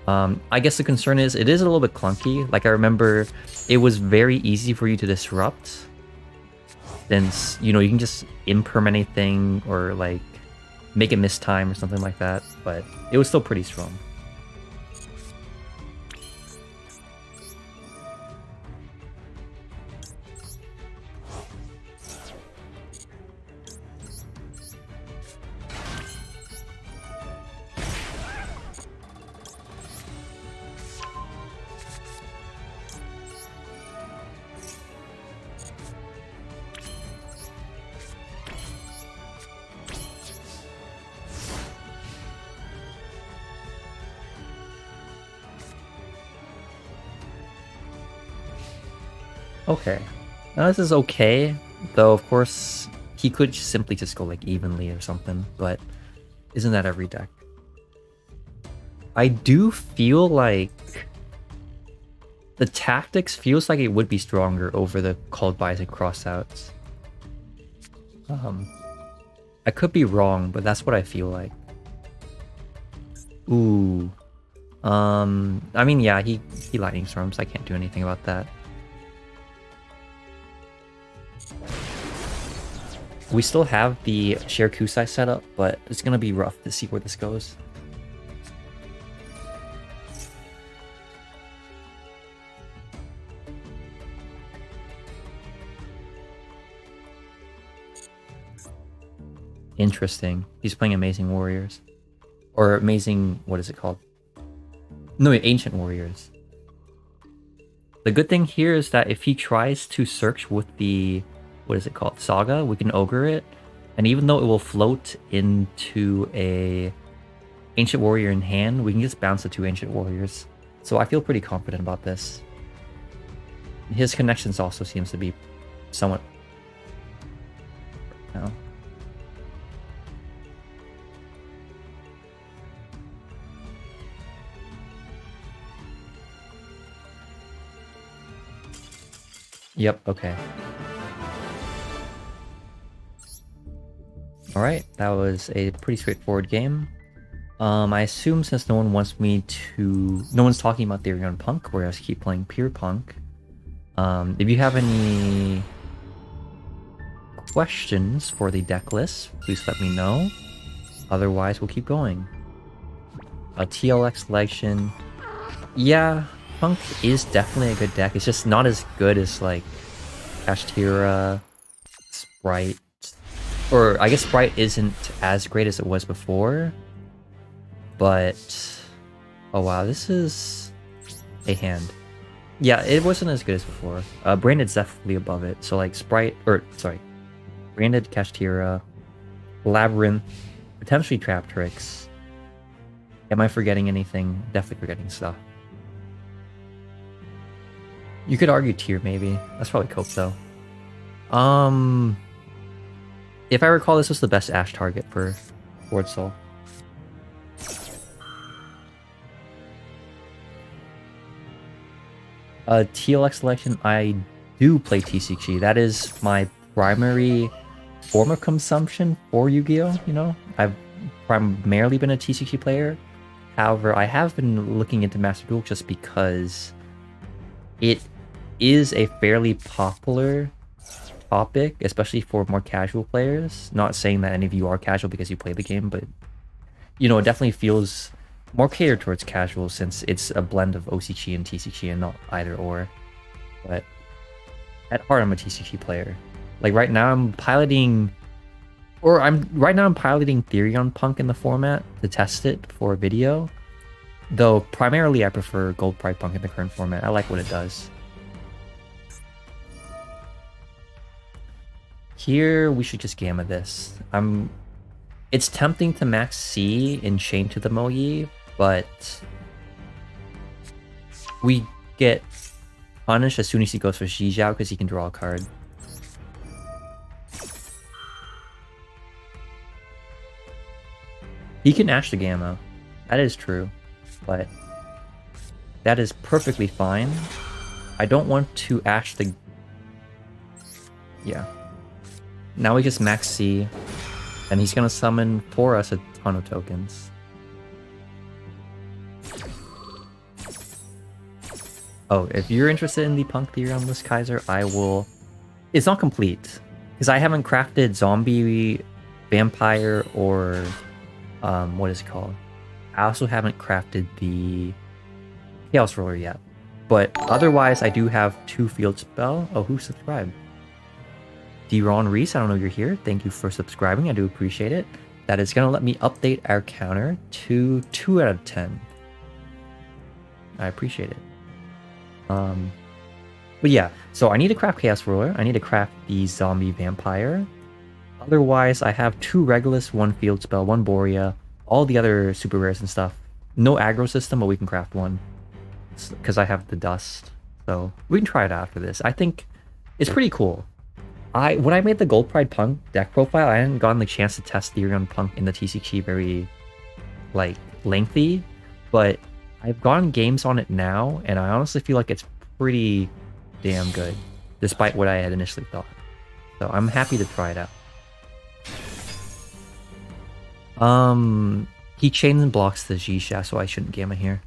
I guess the concern is it is a little bit clunky. Like, I remember it was very easy for you to disrupt, since, you know, you can just imperm anything or like make it miss time or something like that, but it was still pretty strong. Okay, now this is okay, though of course he could simply just go like evenly or something, but isn't that every deck? I do feel like the tactics feels like it would be stronger over the called buys and crossouts. I could be wrong, but that's what I feel like. Ooh. I mean, yeah, he lightning storms. I can't do anything about that. We still have the Shirakusai set up, but it's gonna be rough to see where this goes. Interesting. He's playing Amazing Warriors. Or Amazing... what is it called? No, wait, Ancient Warriors. The good thing here is that if he tries to search with the... what is it called? Saga, we can ogre it. And even though it will float into a Ancient Warrior in hand, we can just bounce the 2 Ancient Warriors. So I feel pretty confident about this. His connections also seems to be somewhat... no. Yep, okay. Alright, that was a pretty straightforward game. I assume since no one wants me to... no one's talking about Therion P.U.N.K, whereas I keep playing Pure P.U.N.K. If you have any questions for the deck list, please let me know. Otherwise, we'll keep going. A TLX selection. Yeah, P.U.N.K is definitely a good deck. It's just not as good as like Kashtira, Spright. Or I guess Spright isn't as great as it was before. But oh wow, this is a hand. Yeah, it wasn't as good as before. Branded's definitely above it. So like Spright, or sorry, Branded, Kashtira, Labyrinth, potentially Traptrix. Am I forgetting anything? Definitely forgetting stuff. You could argue tier maybe. That's probably Cope though. If I recall, this was the best Ash target for Swordsoul. TLX selection, I do play TCG. That is my primary form of consumption for Yu-Gi-Oh! You know, I've primarily been a TCG player. However, I have been looking into Master Duel just because it is a fairly popular topic, especially for more casual players. Not saying that any of you are casual because you play the game, but you know, it definitely feels more catered towards casual since it's a blend of OCG and TCG and not either or. But at heart, I'm a TCG player. Like right now, I'm piloting Therion P.U.N.K in the format to test it for a video. Though primarily I prefer Gold Pride P.U.N.K in the current format. I like what it does. Here we should just gamma this. It's tempting to max C in Chain to the Moyi, but we get punished as soon as he goes for Xijiao because he can draw a card. He can Ash the Gamma. That is true. But that is perfectly fine. I don't want to Ash the... Yeah. Now we just max C, and he's going to summon for us a ton of tokens. Oh, if you're interested in the P.U.N.K Therion list, Kaiser, I will... It's not complete, because I haven't crafted Zombie, Vampire, or... what is it called? I also haven't crafted the Chaos Roller yet. But otherwise, I do have 2 field spell. Oh, who subscribed? Floowandereeze, I don't know you're here. Thank you for subscribing. I do appreciate it. That is going to let me update our counter to 2 out of 10. I appreciate it. But yeah, so I need to craft Chaos Roller. I need to craft the Zombie Vampire. Otherwise, I have 2 Regulus, 1 field spell, 1 Borea, all the other super rares and stuff. No aggro system, but we can craft 1. Because I have the dust. So we can try it after this. I think it's pretty cool. When I made the Gold Pride P.U.N.K deck profile, I hadn't gotten the chance to test Therion P.U.N.K in the TCG very, like, lengthy. But I've gotten games on it now, and I honestly feel like it's pretty damn good. Despite what I had initially thought. So I'm happy to try it out. He chains and blocks the Xisha, so I shouldn't gamma here.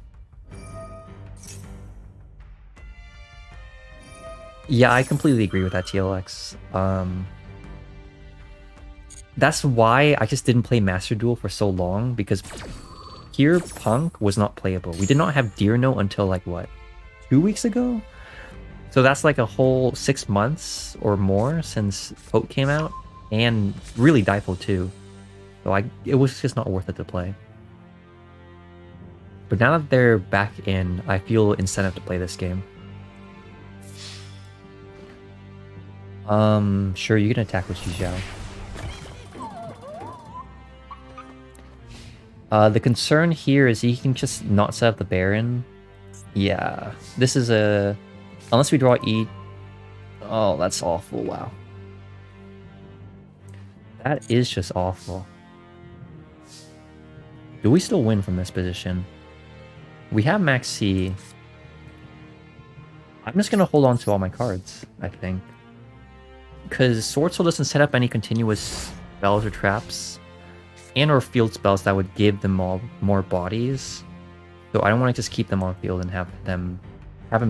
Yeah, I completely agree with that, TLX. That's why I just didn't play Master Duel for so long, because Pure P.U.N.K was not playable. We did not have Deer Note until, like, what, 2 weeks ago? So that's like a whole 6 months or more since Poke came out, and really Difo too. So it was just not worth it to play. But now that they're back in, I feel incentive to play this game. Sure, you can attack with Xijiao. The concern here is he can just not set up the Baron. Yeah, this is a... Unless we draw E... Oh, that's awful, wow. That is just awful. Do we still win from this position? We have Max C. I'm just going to hold on to all my cards, I think. Because Swordsoul doesn't set up any continuous spells or traps. And or field spells that would give them all more bodies. So I don't want to just keep them on field and have them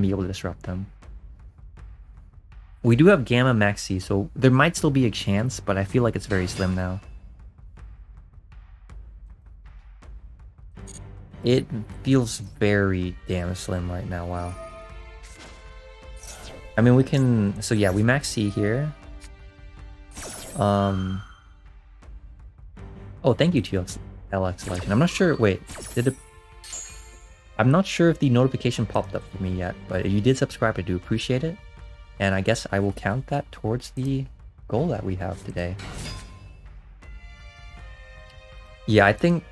be able to disrupt them. We do have Gamma Max C, so there might still be a chance, but I feel like it's very slim now. It feels very damn slim right now, wow. I mean, we can... So yeah, we Max C here. Oh, thank you, TLX selection. I'm not sure... Wait, did it... I'm not sure if the notification popped up for me yet, but if you did subscribe, I do appreciate it. And I guess I will count that towards the goal that we have today. Yeah, I think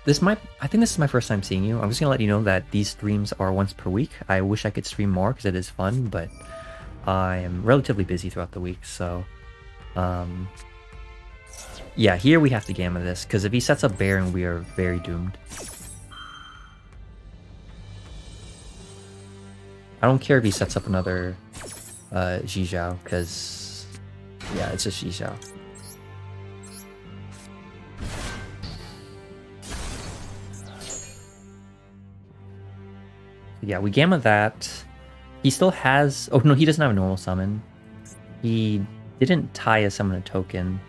this is my first time seeing you. I'm just gonna let you know that these streams are once per week. I wish I could stream more because it is fun, but I am relatively busy throughout the week, so yeah, here we have to gamma this, because if he sets up Baron, we are very doomed. I don't care if he sets up another Xijiao, because yeah, it's just Xijiao. Yeah, we gamma that. He still has... Oh no, he doesn't have a normal summon. He didn't tie a summon a token.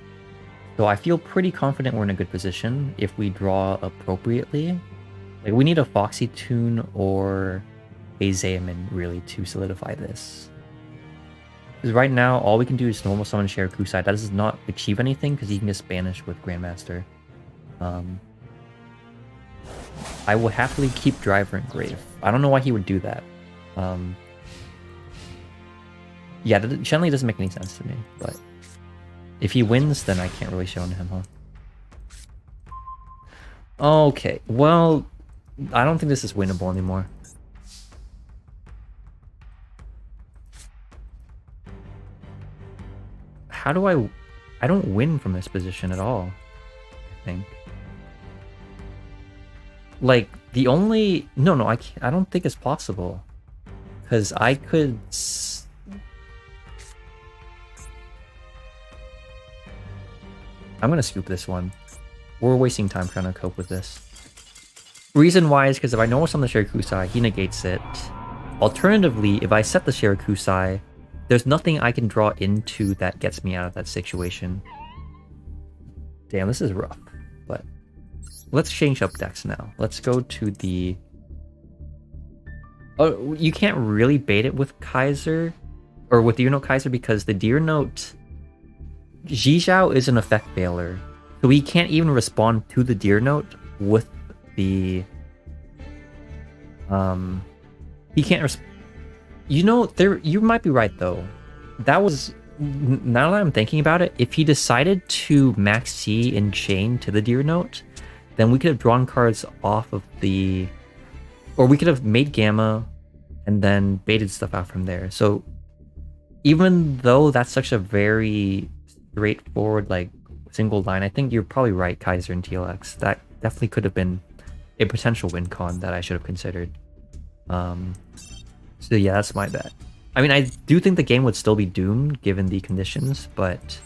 So I feel pretty confident we're in a good position if we draw appropriately. Like, we need a Foxy Tune or a Zayamin, really, to solidify this. Because right now, all we can do is normal summon Shirakusai. That does not achieve anything, because he can just banish with Grandmaster. I will happily keep Driver and Grave. I don't know why he would do that. Yeah, Shenley doesn't make any sense to me, but if he wins, then I can't really show him, huh? Okay, well, I don't think this is winnable anymore. How do I don't win from this position at all, I think. Like, the only... No, I can't, I don't think it's possible. Because I could... I'm gonna scoop this one. We're wasting time trying to cope with this. Reason why is because if I know what's on the Shirakusai, he negates it. Alternatively, if I set the Shirakusai, there's nothing I can draw into that gets me out of that situation. Damn, this is rough. But let's change up decks now. Let's go to the... Oh, you can't really bait it with Kaiser, or with Deer Note Kaiser, because the Deer Note... Jizhao is an effect veiler, so he can't even respond to the Deer Note with the... He can't You know, you might be right, though. That was... Now that I'm thinking about it, if he decided to max C and chain to the Deer Note, then we could have drawn cards off of the... Or we could have made Gamma and then baited stuff out from there. So even though that's such a very straightforward, like, single line, I think you're probably right, Kaiser and TLX. That definitely could have been a potential win con that I should have considered. So yeah, that's my bet. I mean, I do think the game would still be doomed given the conditions, but...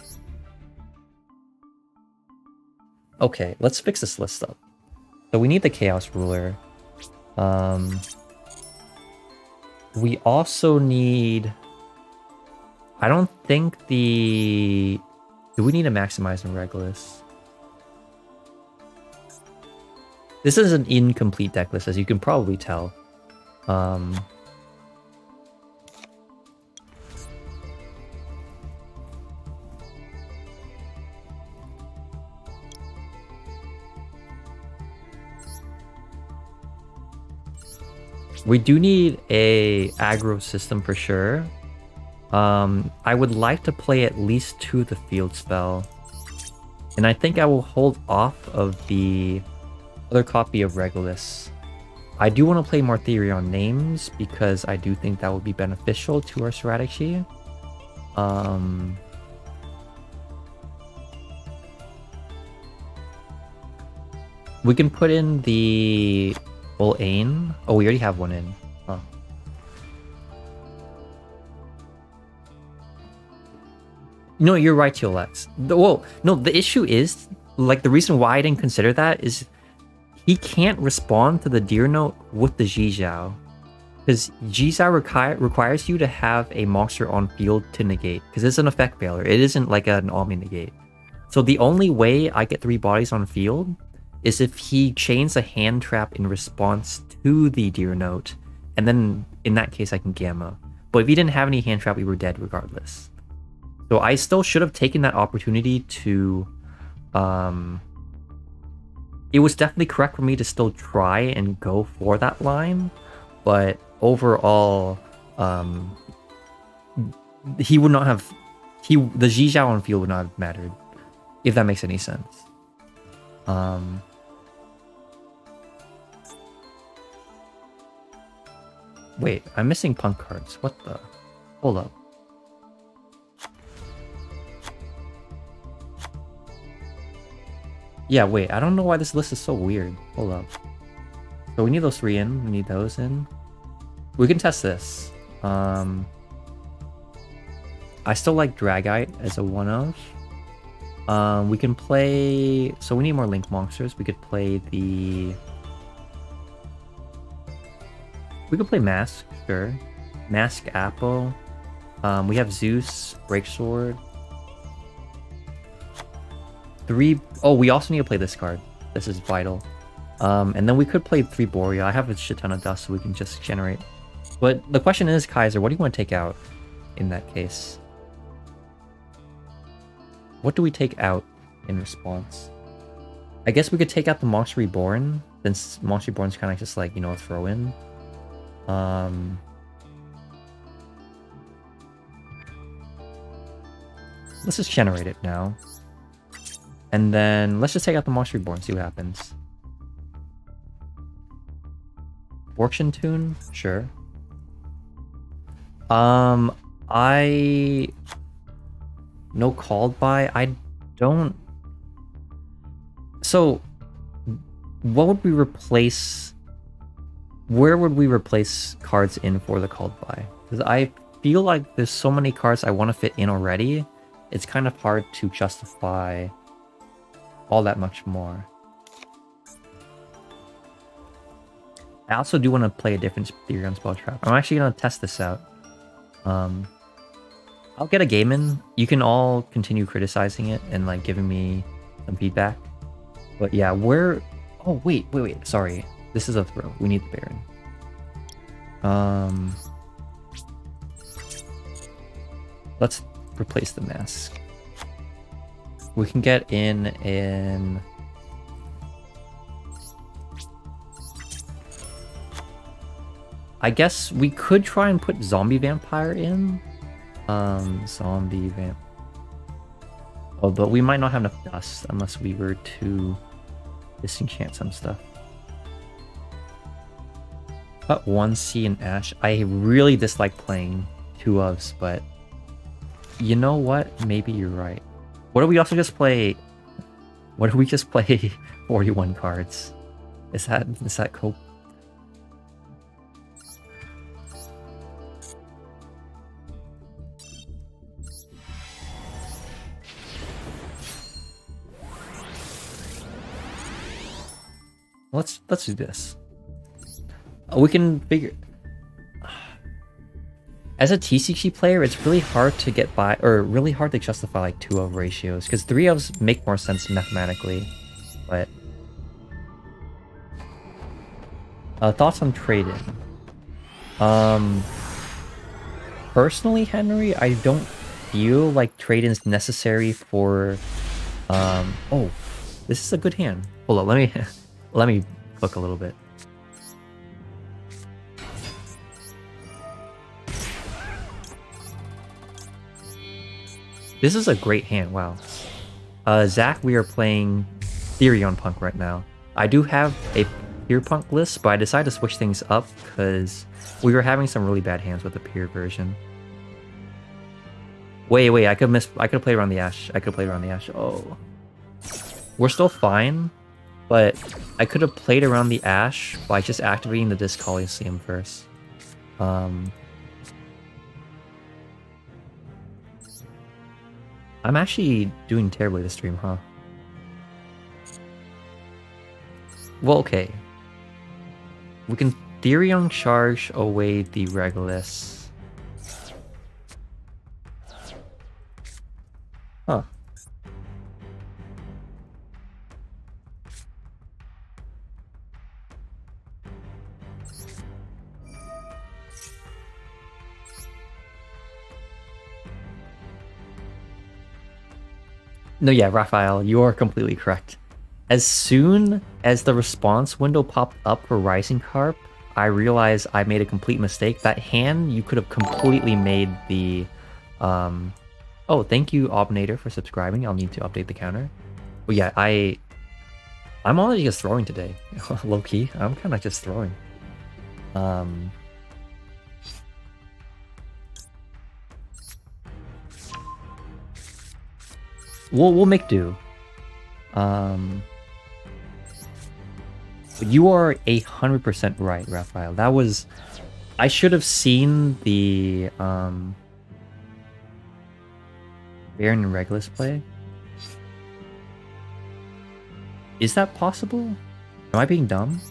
Okay, let's fix this list up. So we need the Chaos Ruler. We also need... I don't think the... Do we need to maximize in Regulus? This is an incomplete deck list, as you can probably tell. We do need a aggro system for sure. I would like to play at least 2 of the field spell. And I think I will hold off of the other copy of Regulus. I do want to play more Therion names because I do think that would be beneficial to our strategy. We can put in the Bull Ain. Oh, we already have one in. Huh. No, you're right, TLX. Well, no, the issue is, like, the reason why I didn't consider that is he can't respond to the Deer Note with the Jizhao. Because Jizhao requires you to have a monster on field to negate. Because it's an effect veiler. It isn't like an Omni negate. So the only way I get 3 bodies on field is if he chains a hand trap in response to the Deer Note. And then, in that case, I can Gamma. But if he didn't have any hand trap, we were dead regardless. So I still should have taken that opportunity to... It was definitely correct for me to still try and go for that line. But overall, he would not have... The Jizhao on field would not have mattered. If that makes any sense. Wait, I'm missing punk cards. What the? Hold up. Yeah, wait, I don't know why this list is so weird. Hold up. So we need those 3 in. We need those in. We can test this. I still like Dragite as a 1-of. We can play... So we need more Link monsters. We could play the... We could play Mask, sure. Mask Apple. We have Zeus, Breaksword. 3... Oh, we also need to play this card. This is vital. And then we could play 3 Boreal. I have a shit ton of dust, so we can just generate. But the question is, Kaiser, what do you want to take out in that case? What do we take out in response? I guess we could take out the Monster Reborn, since Monster Reborn's kind of just like, you know, a throw-in. Let's just generate it now. And then let's just take out the Monster Reborn, see what happens. Fortune Tune? Sure. No called by? I don't... So, what would we replace... Where would we replace cards in for the called by? Because I feel like there's so many cards I want to fit in already, it's kind of hard to justify all that much more. I also do want to play a different Therion spell trap. I'm actually going to test this out. I'll get a game in. You can all continue criticizing it and like giving me some feedback. But yeah, where... Oh, wait. Sorry. This is a throw. We need the Baron. Let's replace the mask. We can get in... I guess we could try and put Zombie Vampire in. Zombie Vamp. Oh, but we might not have enough dust unless we were to disenchant some stuff. But 1C and Ash. I really dislike playing 2 ofs, but you know what? Maybe you're right. What if we also just play... What if we just play 41 cards? Is that cool? Let's do this. We can figure... As a TCG player, it's really hard to get by, or really hard to justify like 2 of ratios, because 3 ofs make more sense mathematically. But thoughts on trade-in? Personally, Henry, I don't feel like trade-in is necessary for. Oh, this is a good hand. Hold on, let me look a little bit. This is a great hand, wow. Zach, we are playing Therion P.U.N.K right now. I do have a Pure P.U.N.K list, but I decided to switch things up because we were having some really bad hands with the Pure version. Wait, I could have played around the Ash. Oh. We're still fine, but I could have played around the Ash by just activating the Disc Coliseum first. I'm actually doing terribly this stream, huh? Well, okay. We can Therion charge away the Regulus. Huh. No, yeah, Raphael, you are completely correct. As soon as the response window popped up for Rising Carp, I realized I made a complete mistake. That hand, you could have completely made the... Oh, thank you, Obnator, for subscribing. I'll need to update the counter. But yeah, I'm already just throwing today. Low-key, I'm kind of just throwing. We'll make do. You are 100% right, Raphael. That was... I should have seen the Baron and Regulus play. Is that possible? Am I being dumb?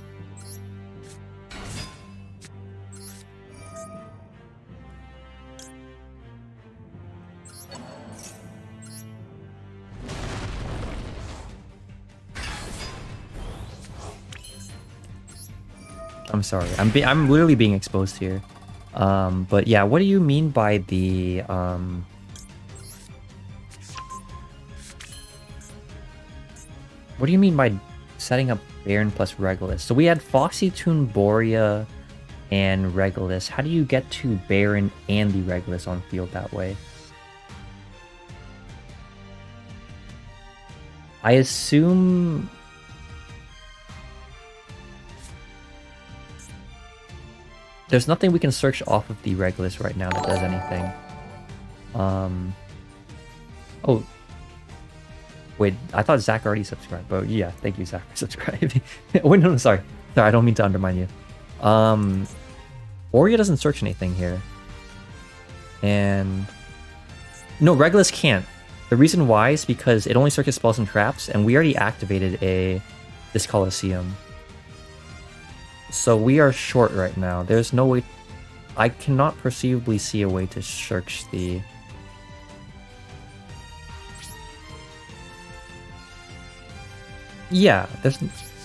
I'm sorry. I'm literally being exposed here. But yeah, what do you mean by the what do you mean by setting up Baron plus Regulus? So we had Foxy, Toon, Borea, and Regulus. How do you get to Baron and the Regulus on field that way? I assume... There's nothing we can search off of the Regulus right now that does anything. Oh. Wait, I thought Zach already subscribed, but yeah, thank you, Zach, for subscribing. Wait, no, sorry. Sorry, I don't mean to undermine you. Borea doesn't search anything here. And... No, Regulus can't. The reason why is because it only searches spells and traps, and we already activated this Colosseum. So we are short right now. There's no way... I cannot perceivably see a way to search the... Yeah, there's...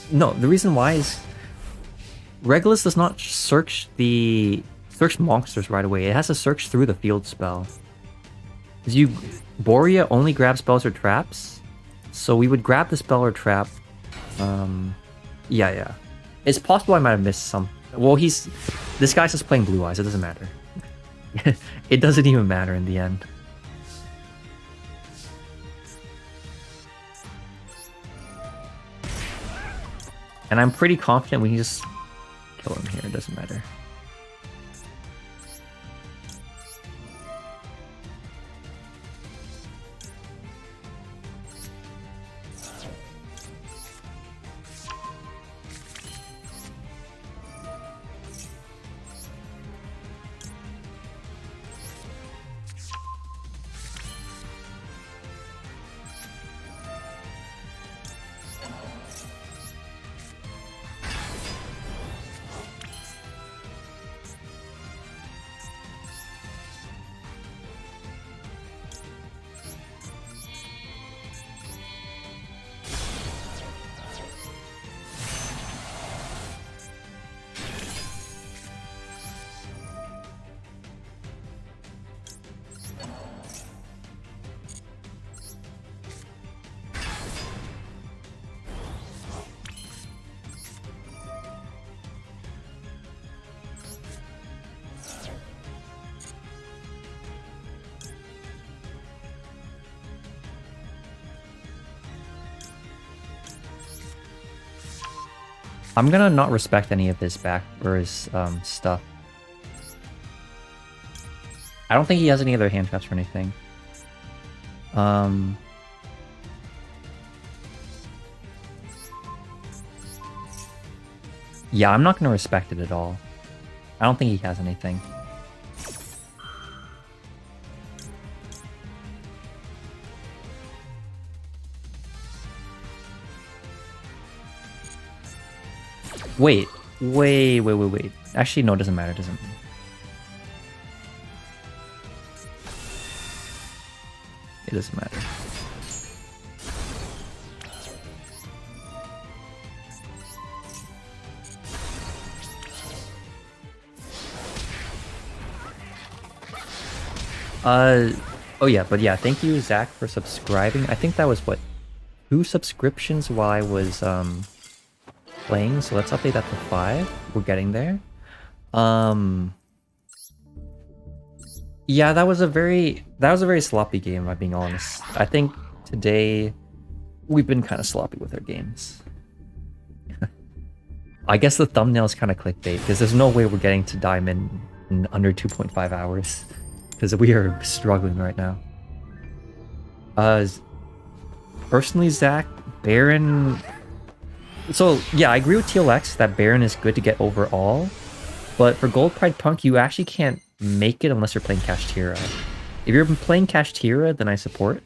No, the reason why is... Regulus does not search monsters right away. It has to search through the field spell. Borea only grabs spells or traps, so we would grab the spell or trap. Yeah. It's possible I might have missed some. Well, this guy's just playing Blue Eyes. It doesn't matter. It doesn't even matter in the end. And I'm pretty confident we can just kill him here. It doesn't matter. I'm gonna not respect any of this back or his stuff. I don't think he has any other hand traps or anything. Yeah, I'm not gonna respect it at all. I don't think he has anything. Wait. Actually, no, it doesn't matter. It doesn't. It doesn't matter. Oh yeah, but yeah, thank you, Zach, for subscribing. I think that was, what, 2 subscriptions while I was, playing, so let's update that to 5. We're getting there. Yeah, that was a very sloppy game, if I'm being honest. I think today we've been kind of sloppy with our games. I guess the thumbnail is kind of clickbait, because there's no way we're getting to Diamond in under 2.5 hours, because we are struggling right now. Personally, Zach, Baron... So, yeah, I agree with TLX that Baron is good to get overall, but for Gold Pride Punk, you actually can't make it unless you're playing Kashtira. If you're playing Kashtira, then I support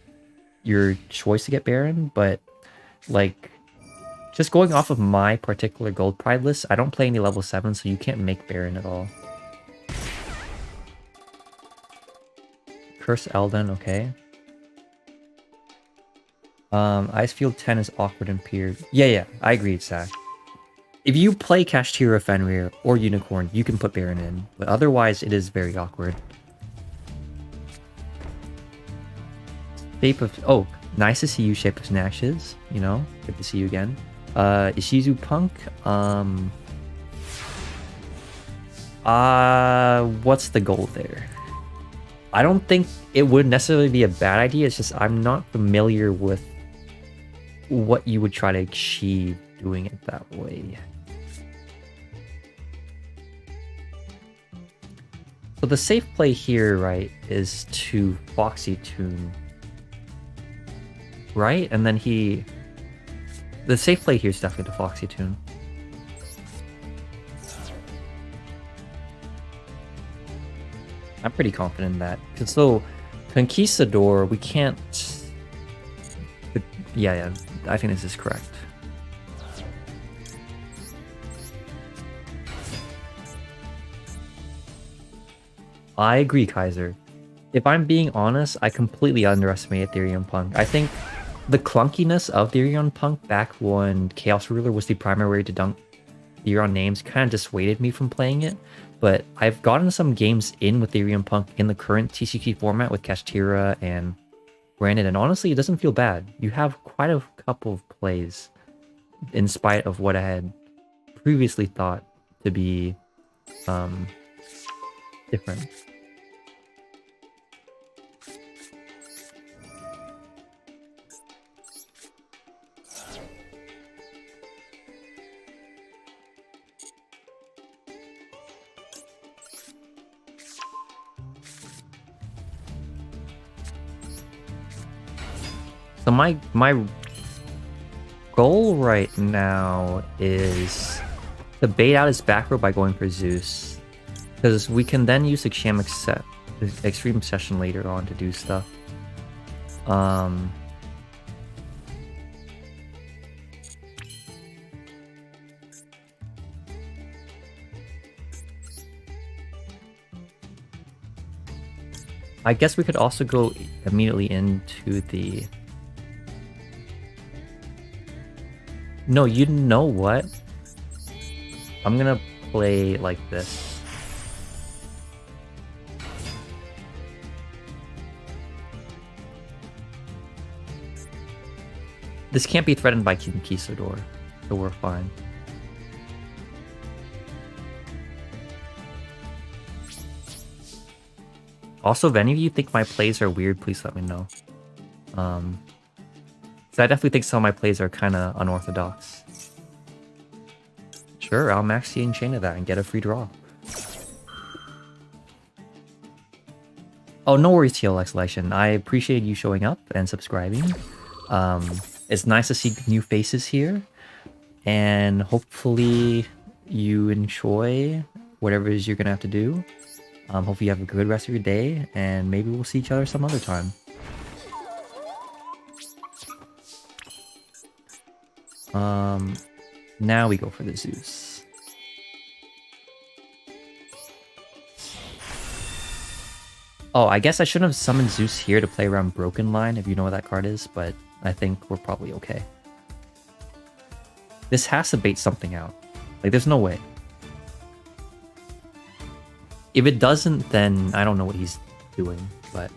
your choice to get Baron, but, like, just going off of my particular Gold Pride list, I don't play any level 7, so you can't make Baron at all. Curse Elden, okay. Icefield 10 is awkward and peer. Yeah, I agree, Zach. If you play Kashtira, Fenrir, or Unicorn, you can put Baron in, but otherwise it is very awkward. Shape of... Oh, nice to see you, Shape of Snashes. You know, good to see you again. Ishizu Punk. What's the goal there? I don't think it would necessarily be a bad idea. It's just I'm not familiar with what you would try to achieve doing it that way. So the safe play here, right, is to Foxy Tune. Right? And then he... The safe play here is definitely to Foxy Tune. I'm pretty confident in that. Because so, Conquistador, we can't... Yeah, I think this is correct. I agree, Kaiser. If I'm being honest, I completely underestimated Therion P.U.N.K. I think the clunkiness of Therion P.U.N.K. back when Chaos Ruler was the primary way to dunk Therion names kind of dissuaded me from playing it. But I've gotten some games in with Therion P.U.N.K. in the current TCG format with Kashtira and Brandon, and honestly, it doesn't feel bad. You have quite a couple of plays in spite of what I had previously thought to be different. So my goal right now is to bait out his back row by going for Zeus, because we can then use Extreme Session later on to do stuff. I guess we could also go immediately into the... No, you know what? I'm gonna play like this. This can't be threatened by Conquistador, so we're fine. Also, if any of you think my plays are weird, please let me know. So I definitely think some of my plays are kind of unorthodox. Sure, I'll max the Enchain of that and get a free draw. Oh, no worries, TLX Election. I appreciate you showing up and subscribing. It's nice to see new faces here. And hopefully you enjoy whatever it is you're going to have to do. Hopefully you have a good rest of your day. And maybe we'll see each other some other time. Now we go for the Zeus. Oh, I guess I shouldn't have summoned Zeus here to play around Broken Line, if you know what that card is, but I think we're probably okay. This has to bait something out. Like, there's no way. If it doesn't, then I don't know what he's doing, but...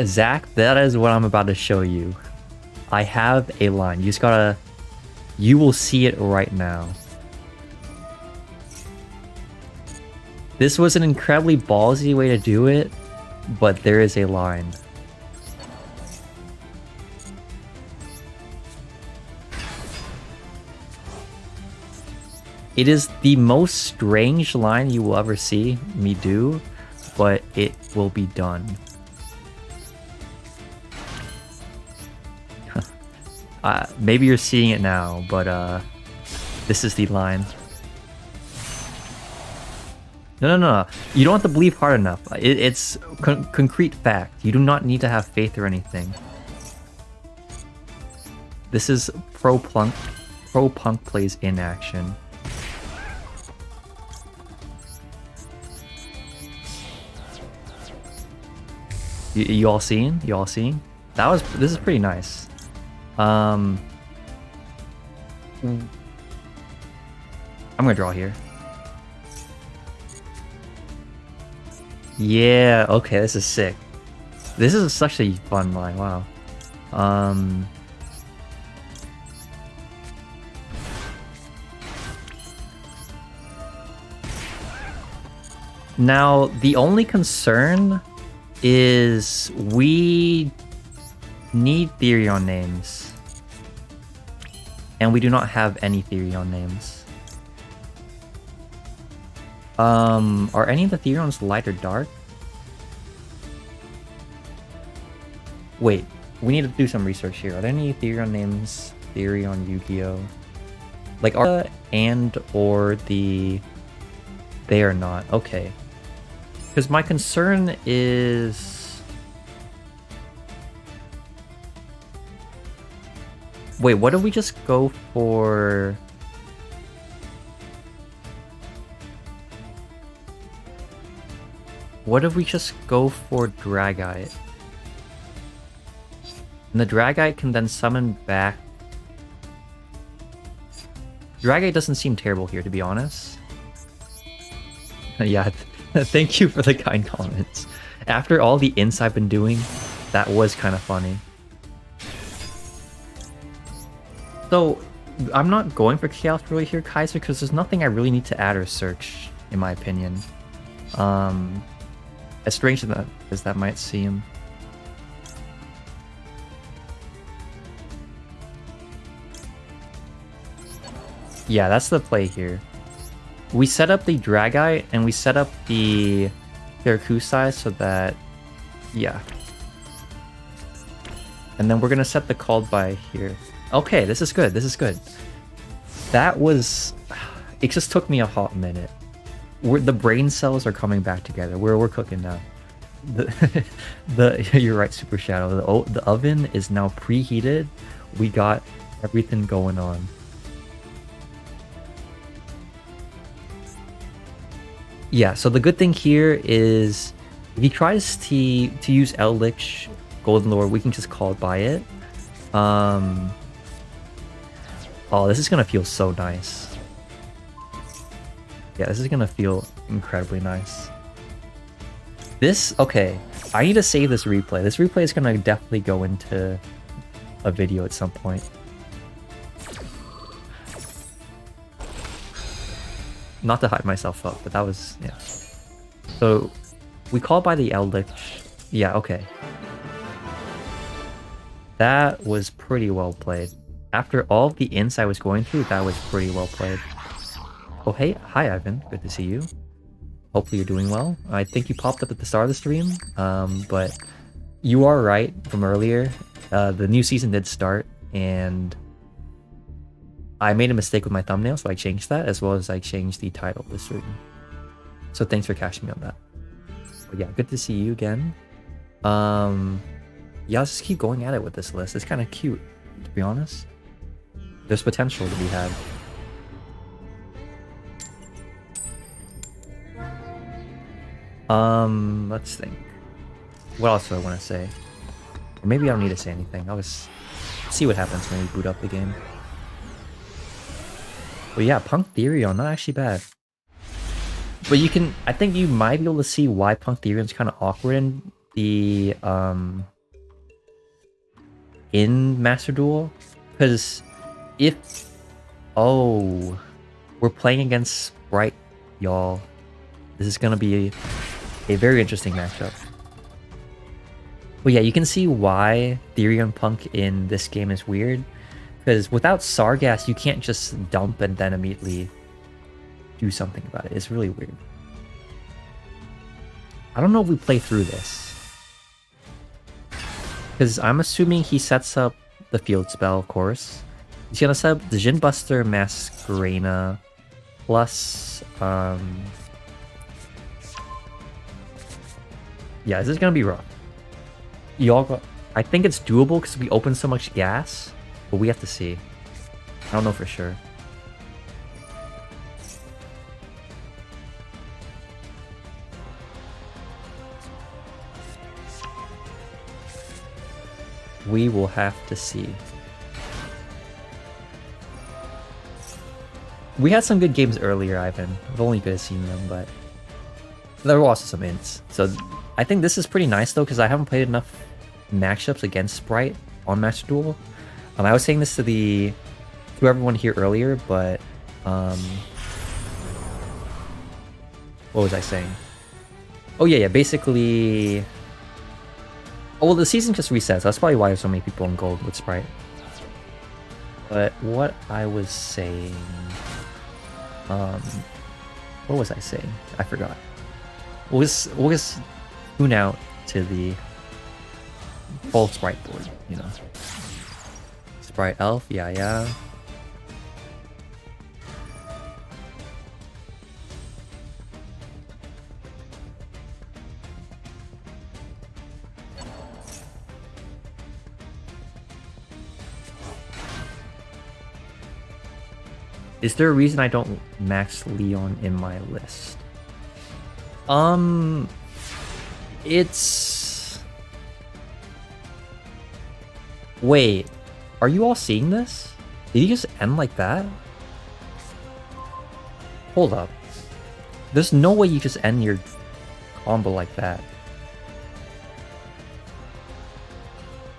Zach, that is what I'm about to show you. I have a line. You just gotta... You will see it right now. This was an incredibly ballsy way to do it, but there is a line. It is the most strange line you will ever see me do, but it will be done. Maybe you're seeing it now, but this is the line. No. You don't have to believe hard enough. It's concrete fact. You do not need to have faith or anything. This is Pro-Punk plays in action. You all seeing? You all seeing? This is pretty nice. I'm gonna draw here. Yeah, okay, this is sick. This is such a fun line, wow. Now, the only concern is we need Therion names. And we do not have any Therion names. Are any of the Therions light or dark? Wait, we need to do some research here. Are there any Therion names? Therion Yu-Gi-Oh! Like, are and or the... They are not. Okay. Because my concern is... Wait, what if we just go for... What if we just go for Dragite? And the Dragite can then summon back... Dragite doesn't seem terrible here, to be honest. Yeah, thank you for the kind comments. After all the ints I've been doing, that was kind of funny. So, I'm not going for Chaos really here, Kaiser, because there's nothing I really need to add or search, in my opinion. As strange as that might seem. Yeah, that's the play here. We set up the Dragite and we set up the Therakusai so that... Yeah. And then we're gonna set the called by here. Okay, this is good, this is good. That was... It just took me a hot minute. The brain cells are coming back together. We're cooking now. You're right, Super Shadow. The oven is now preheated. We got everything going on. Yeah, so the good thing here is if he tries to use Eldlich, Golden Lore, we can just call by it. Oh, this is gonna feel so nice. Yeah, this is gonna feel incredibly nice. Okay, I need to save this replay. This replay is gonna definitely go into a video at some point. Not to hype myself up, but that was, yeah. So, we call by the Eldlich. Yeah, okay. That was pretty well played. After all the ints I was going through, that was pretty well played. Oh, hey, hi Ivan, good to see you. Hopefully you're doing well. I think you popped up at the start of the stream, but you are right from earlier. The new season did start, and I made a mistake with my thumbnail, so I changed that, as well as I changed the title of the stream. So thanks for catching me on that. But yeah, good to see you again. Yeah, let's just keep going at it with this list. It's kind of cute, to be honest. There's potential to be had. Let's think. What else do I want to say? Or maybe I don't need to say anything. I'll just see what happens when we boot up the game. But yeah, Punk Therion, not actually bad. But you can, I think you might be able to see why Punk Therion's kind of awkward in the, in Master Duel. Because if, oh, we're playing against Spright, y'all. This is going to be a very interesting matchup. But yeah, you can see why Therion Punk in this game is weird. Because without Sargass, you can't just dump and then immediately do something about it. It's really weird. I don't know if we play through this. Because I'm assuming he sets up the field spell, of course. He's gonna set up the Jin Buster, Masquerena, plus yeah, this is gonna be rough. I think it's doable because we open so much gas, but we have to see. I don't know for sure. We will have to see. We had some good games earlier, Ivan. I've only could have seen them, but there were also some ints. So I think this is pretty nice though, because I haven't played enough matchups against Spright on Master Duel. I was saying this to everyone here earlier, but what was I saying? Oh yeah, basically. Oh well, the season just resets. That's probably why there's so many people in gold with Spright. But what I was saying, what was I saying? I forgot. We'll just tune out to the full Spright board, you know. Spright Elf, yeah. Is there a reason I don't max Leon in my list? It's... Wait, are you all seeing this? Did you just end like that? Hold up. There's no way you just end your combo like that.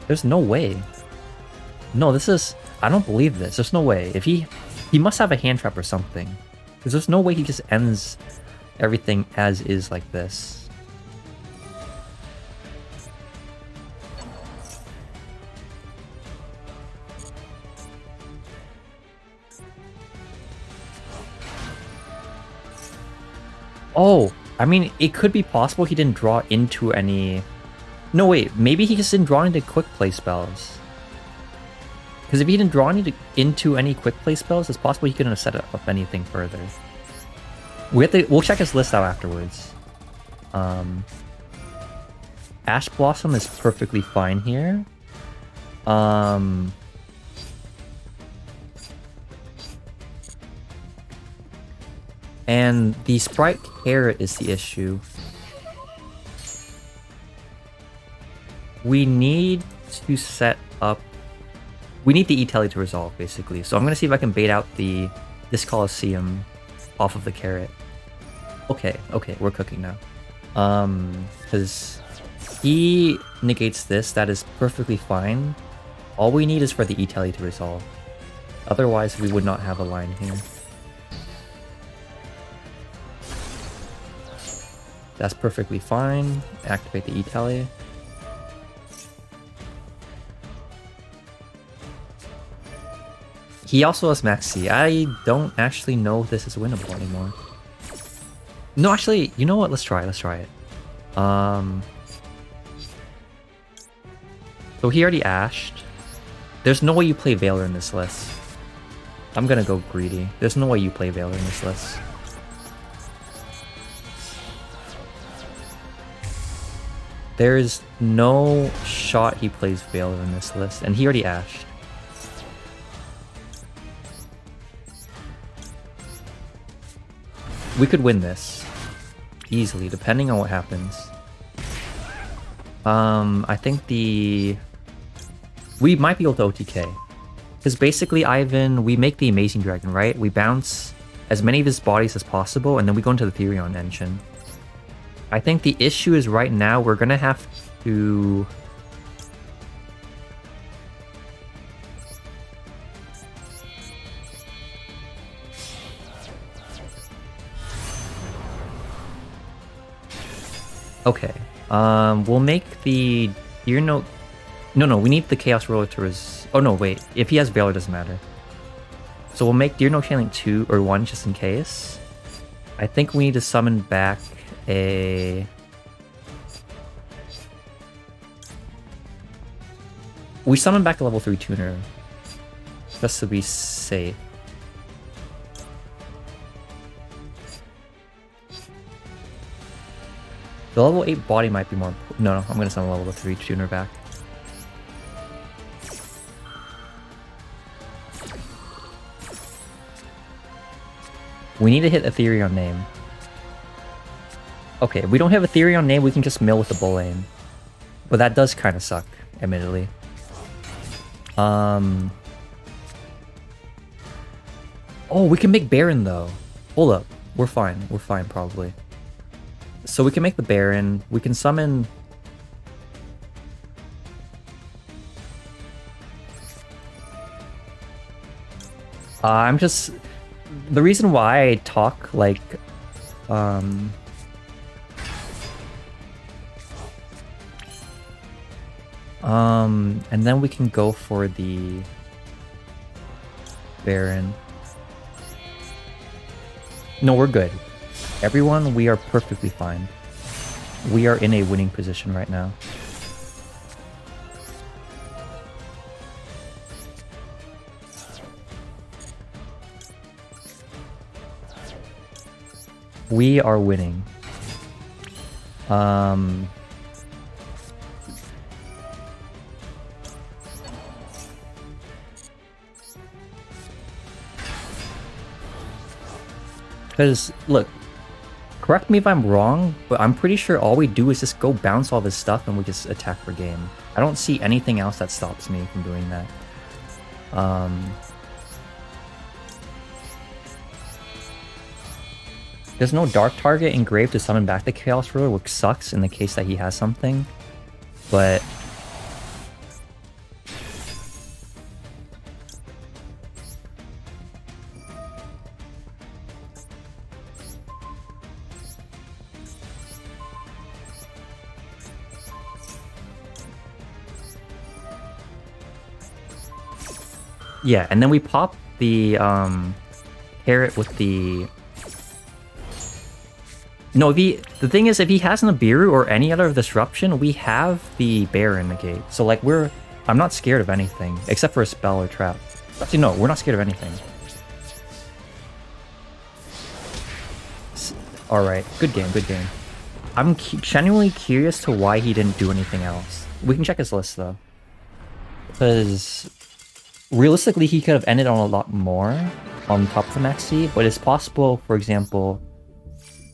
There's no way. No, this is... I don't believe this. There's no way. If he must have a hand trap or something. Because there's no way he just ends everything as is like this. Oh, I mean, it could be possible he didn't draw into any... No, wait, maybe he just didn't draw into quick play spells. Because if he didn't draw into any quick play spells, it's possible he couldn't have set up anything further. We'll check his list out afterwards. Ash Blossom is perfectly fine here. And the Spright Carrot is the issue. We need to set up... We need the E-Telly to resolve, basically. So I'm going to see if I can bait out this Colosseum off of the carrot. Okay, we're cooking now. Because he negates this, that is perfectly fine. All we need is for the E-Telly to resolve. Otherwise, we would not have a line here. That's perfectly fine. Activate the E-Telly. He also has Max C. I don't actually know if this is winnable anymore. No, actually, you know what? Let's try it. So he already ashed. There's no way you play Veiler in this list. I'm gonna go greedy. There's no way you play Veiler in this list. There's no shot he plays Veiler in this list, and he already ashed. We could win this easily, depending on what happens. I think we might be able to OTK. Because basically, Ivan, we make the Amazing Dragon, right? We bounce as many of his bodies as possible, and then we go into the Therion engine. I think the issue is right now, we're gonna have to... Okay, we'll make the Deer Note... No, we need the Chaos Roller to Oh no, wait, if he has Veiler, it doesn't matter. So we'll make Deer Note Channeling 2 or 1 just in case. I think we need to summon back a... We summon back a level 3 tuner. Just to be safe. The level 8 body might be more important. No, I'm gonna summon a level 3 tuner back. We need to hit a Therion name. Okay, if we don't have a Therion name, we can just mill with the bull aim. But that does kind of suck, admittedly. Oh, we can make Baron, though. Hold up. We're fine. We're fine, probably. So we can make the Baron. We can summon... I'm just... The reason why I talk, like... And then we can go for the... Baron. No, we're good. Everyone, we are perfectly fine. We are in a winning position right now. We are winning. Because, look, correct me if I'm wrong, but I'm pretty sure all we do is just go bounce all this stuff and we just attack for game. I don't see anything else that stops me from doing that. There's no dark target engraved to summon back the Chaos Ruler, which sucks in the case that he has something. But... yeah, and then we pop the carrot with the... No, if he... The thing is, if he has an Abiru or any other disruption, we have the Baron negate. So, like, we're... I'm not scared of anything, except for a spell or trap. Actually, no, we're not scared of anything. Alright, good game, good game. I'm genuinely curious to why he didn't do anything else. We can check his list, though. Because... realistically, he could have ended on a lot more on top of the maxi, but it's possible, for example...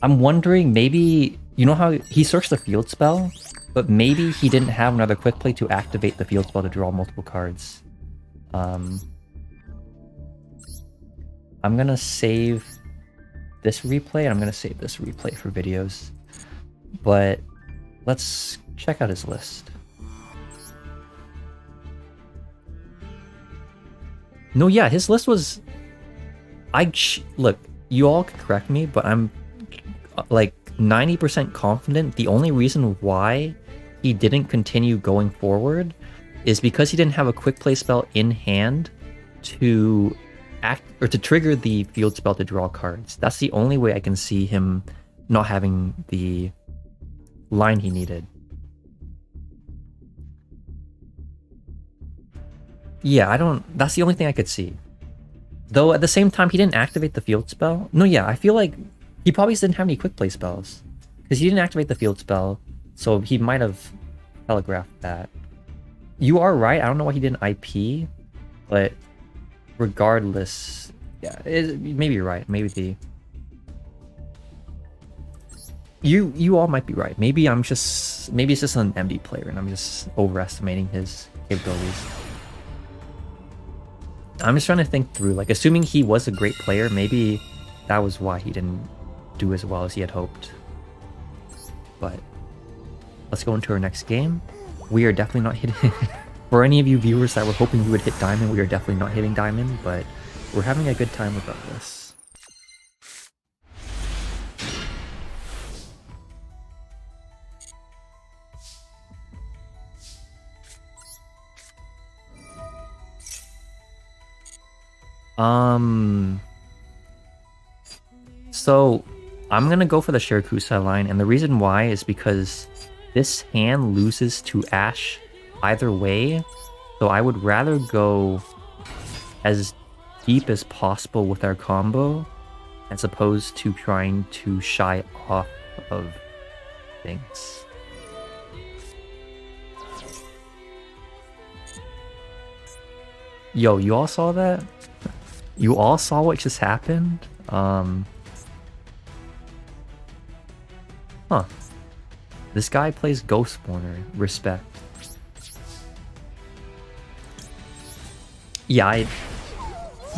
I'm wondering, maybe... You know how he searched the field spell? But maybe he didn't have another quick play to activate the field spell to draw multiple cards. I'm gonna save this replay, and I'm gonna save this replay for videos. But let's check out his list. No, yeah, his list was... Look, you all can correct me, but I'm like 90% confident the only reason why he didn't continue going forward is because he didn't have a quick play spell in hand to act or to trigger the field spell to draw cards. That's the only way I can see him not having the line he needed. Yeah, that's the only thing I could see. Though at the same time, he didn't activate the field spell. No, yeah, I feel like he probably just didn't have any quick play spells. Because he didn't activate the field spell, so he might have telegraphed that. You are right, I don't know why he didn't IP, but regardless, yeah, maybe you're right. Maybe the... You all might be right. Maybe it's just an MD player and I'm just overestimating his capabilities. I'm just trying to think through, like, assuming he was a great player, maybe that was why he didn't do as well as he had hoped. But let's go into our next game. We are definitely not hitting... For any of you viewers that were hoping we would hit Diamond, we are definitely not hitting Diamond, but we're having a good time regardless. So I'm gonna go for the Shirakusa line, and the reason why is because this hand loses to Ash either way, so I would rather go as deep as possible with our combo as opposed to trying to shy off of things. Yo, you all saw that? You all saw what just happened? Huh. This guy plays Ghost Spawner. Respect. Yeah,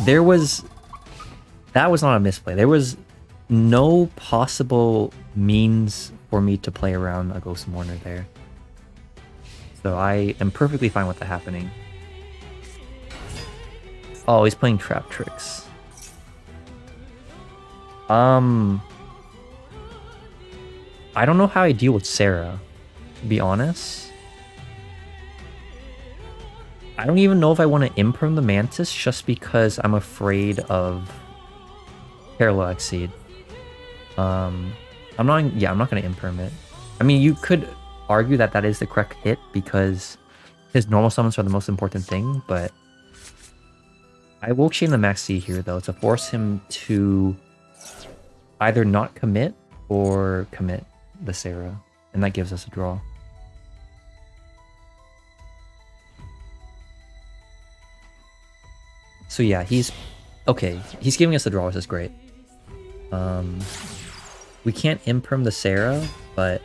that was not a misplay. There was no possible means for me to play around a Ghost Spawner there. So I am perfectly fine with that happening. Oh, he's playing Traptrix. I don't know how I deal with Sarah, to be honest. I don't even know if I want to imperm the Mantis just because I'm afraid of Parallel Exceed. I'm not going to imperm it. I mean, you could argue that that is the correct hit because his normal summons are the most important thing, but I will chain the Max C here though to force him to either not commit or commit the Sarah, and that gives us a draw. So yeah, he's giving us a draw, which is great. We can't imperm the Sarah, but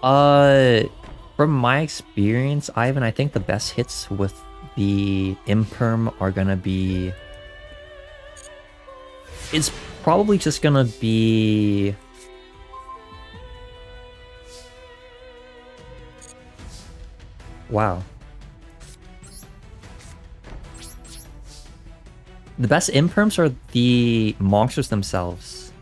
from my experience, Ivan, I think the best hits with the imperm are gonna be... It's probably just gonna be... Wow. The best imperms are the monsters themselves.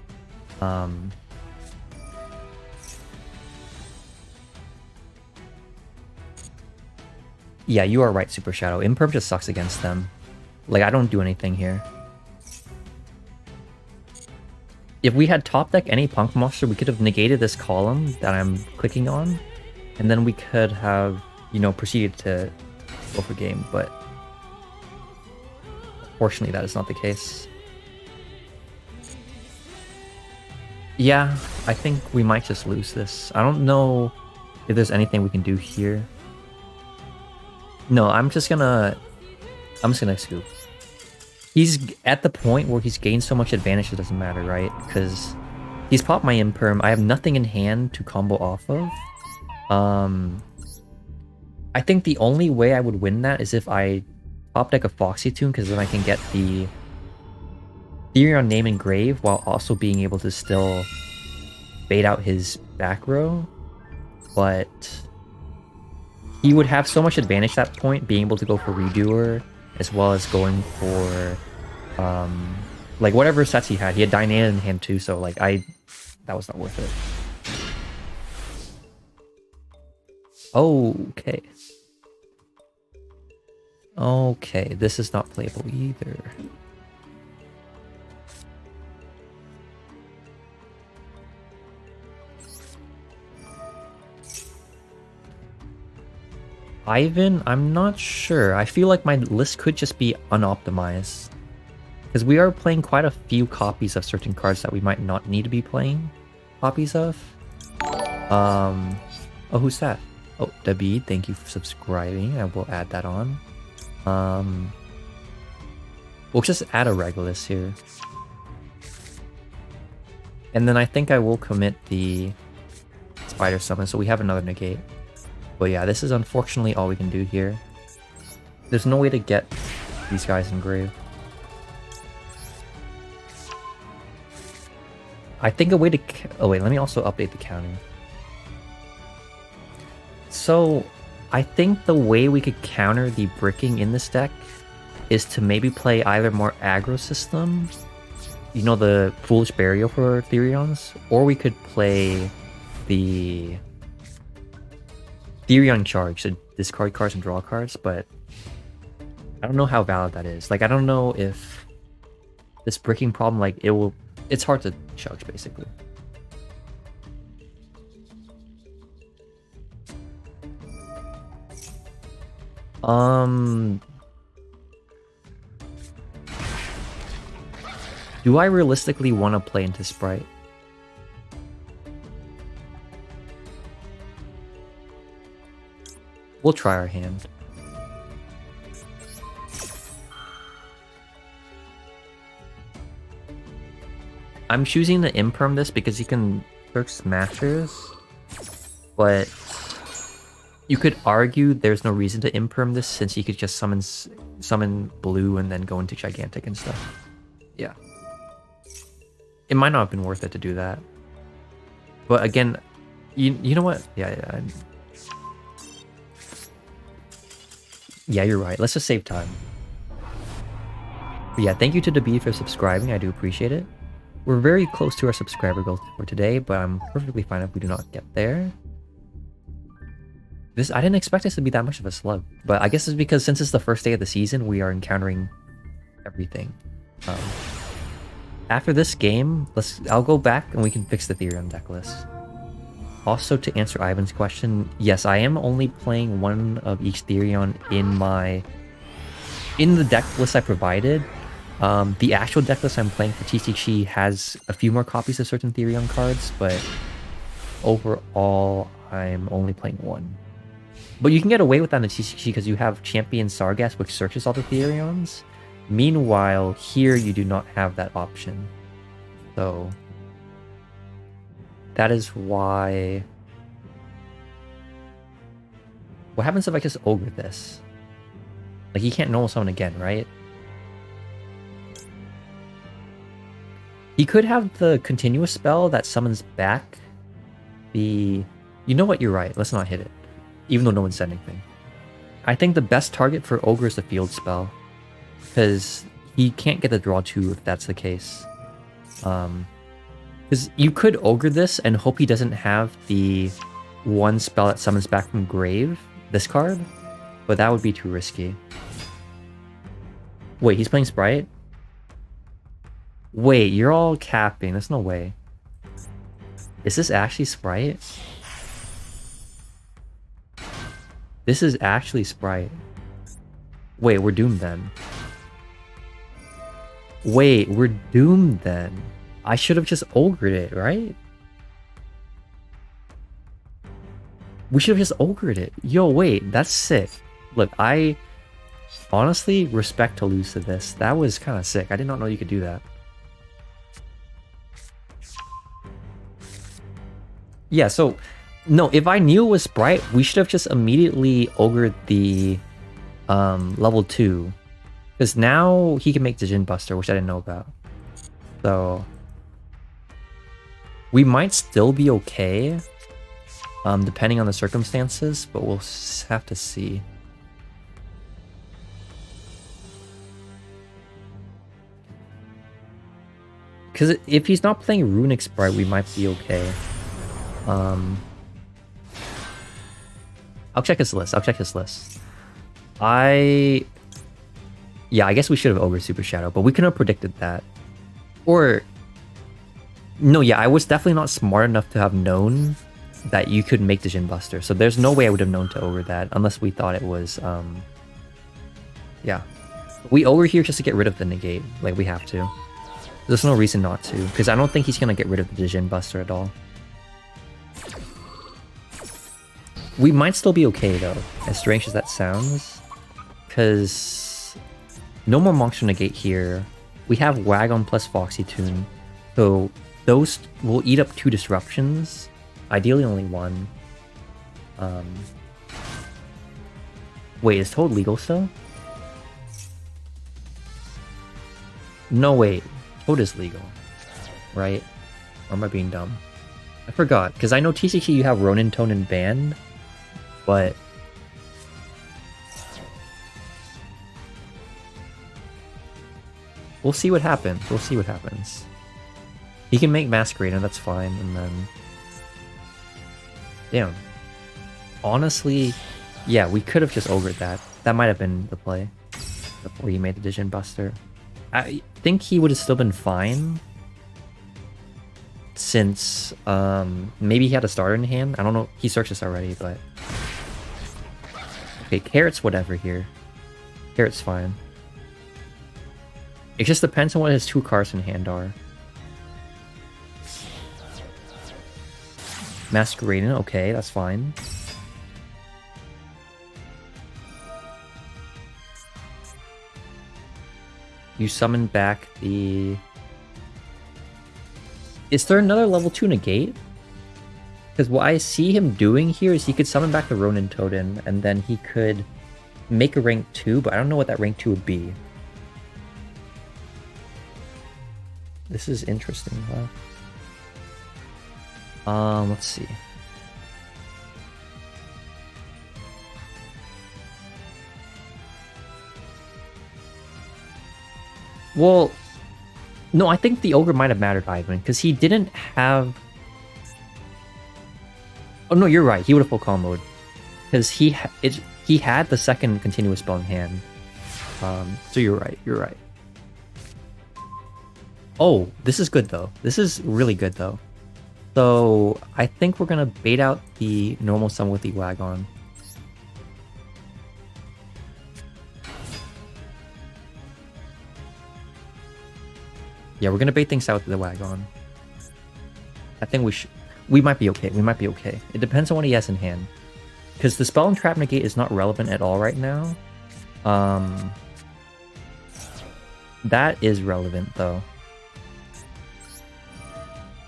Yeah, you are right, Super Shadow. Imperm just sucks against them. Like, I don't do anything here. If we had top deck any Punk monster, we could have negated this column that I'm clicking on, and then we could have, you know, proceeded to go for game, but fortunately that is not the case. Yeah, I think we might just lose this. I don't know if there's anything we can do here. No, I'm just gonna scoop. He's at the point where he's gained so much advantage it doesn't matter, right? Because he's popped my imperm. I have nothing in hand to combo off of. I think the only way I would win that is if I top deck a Foxy Tune, because then I can get the Therion Name Engrave while also being able to still bait out his back row. But he would have so much advantage at that point, being able to go for Redoer, as well as going for, like, whatever sets he had. He had Dynana in hand too, so, like, that was not worth it. Okay. Okay, this is not playable either. Ivan, I'm not sure. I feel like my list could just be unoptimized. Because we are playing quite a few copies of certain cards that we might not need to be playing copies of. Oh, who's that? Oh, David, thank you for subscribing. I will add that on. We'll just add a Regulus here. And then I think I will commit the Spider Summon, so we have another negate. But yeah, this is unfortunately all we can do here. There's no way to get these guys engraved. I think a way to... Oh wait, let me also update the counter. So, I think the way we could counter the bricking in this deck is to maybe play either more aggro system, you know, the Foolish Burial for Therions, or we could play the Therion Charge, so discard cards and draw cards, but I don't know how valid that is. Like, I don't know if this bricking problem, like, it's hard to judge, basically. Do I realistically want to play into Spright? We'll try our hand. I'm choosing to imperm this because you can search smashers, but you could argue there's no reason to imperm this since you could just summon blue and then go into gigantic and stuff. Yeah. It might not have been worth it to do that. But again, you know what? Yeah. Yeah, you're right. Let's just save time. But yeah, thank you to Dabi for subscribing. I do appreciate it. We're very close to our subscriber goal for today, but I'm perfectly fine if we do not get there. I didn't expect this to be that much of a slug, but I guess it's because since it's the first day of the season, we are encountering everything. After this game, I'll go back and we can fix the Therion Decklist. Also, to answer Ivan's question, yes, I am only playing one of each Therion in the deck list I provided. The actual deck list I'm playing for TCG has a few more copies of certain Therion cards, but overall, I'm only playing one. But you can get away with that in the TCG because you have Champion Sargass, which searches all the Therions. Meanwhile, here you do not have that option. So that is why... What happens if I just ogre this? Like, he can't normal summon again, right? He could have the continuous spell that summons back the... You know what? You're right. Let's not hit it. Even though no one said anything. I think the best target for ogre is the field spell. Because he can't get the draw 2 if that's the case. Because you could ogre this and hope he doesn't have the one spell that summons back from grave, this card, but that would be too risky. Wait, he's playing Spright? Wait, you're all capping. There's no way. Is this actually Spright? This is actually Spright. Wait, we're doomed then. Wait, we're doomed then. I should have just ogred it, right? We should have just ogred it. Yo, wait, that's sick. Look, I honestly respect to lose to this. That was kind of sick. I did not know you could do that. Yeah, so, no, if I knew it was Spright, we should have just immediately ogred the level 2. Because now he can make the Djinn Buster, which I didn't know about. So we might still be okay, depending on the circumstances, but we'll have to see. Because if he's not playing Runick Spright, we might be okay. I'll check his list. Yeah, I guess we should have ogre Super Shadow, but we couldn't have predicted that. Or... No, yeah, I was definitely not smart enough to have known that you could make the Djinn Buster. So there's no way I would have known to ogre that, unless we thought it was, yeah. We ogre here just to get rid of the negate. Like, we have to. There's no reason not to, because I don't think he's going to get rid of the Djinn Buster at all. We might still be okay, though, as strange as that sounds. Because no more Monster Negate here. We have Wagon plus Foxy Tune. So those will eat up 2 disruptions. Ideally only 1. Wait, is Toad legal still? No, wait. Toad is legal. Right? Or am I being dumb? I forgot, because I know TCG you have Ronin Tone and Band, but... We'll see what happens. He can make Masquerade, and that's fine, and then... Damn. Honestly, yeah, we could have just ogred that. That might have been the play. before he made the Vision Buster. I think he would have still been fine. Since maybe he had a starter in hand. I don't know. He searched this already, but okay, Carrot's whatever here. Carrot's fine. It just depends on what his 2 cards in hand are. Masquerading, okay, that's fine. You summon back the... Is there another level 2 negate? Because what I see him doing here is he could summon back the Ronin Totem, and then he could make a rank 2, but I don't know what that rank 2 would be. This is interesting, huh? Let's see. Well... No, I think the Ogre might have mattered, Ivan, because he didn't have... Oh, no, you're right. He would have full comboed. Because he had the second continuous spell in hand. So you're right. You're right. Oh, this is good, though. This is really good, though. So I think we're going to bait out the normal summon with the Wagon. Yeah, we're gonna bait things out with the Wagon. I think we might be okay. We might be okay. It depends on what he has in hand. Because the spell and trap negate is not relevant at all right now. That is relevant though.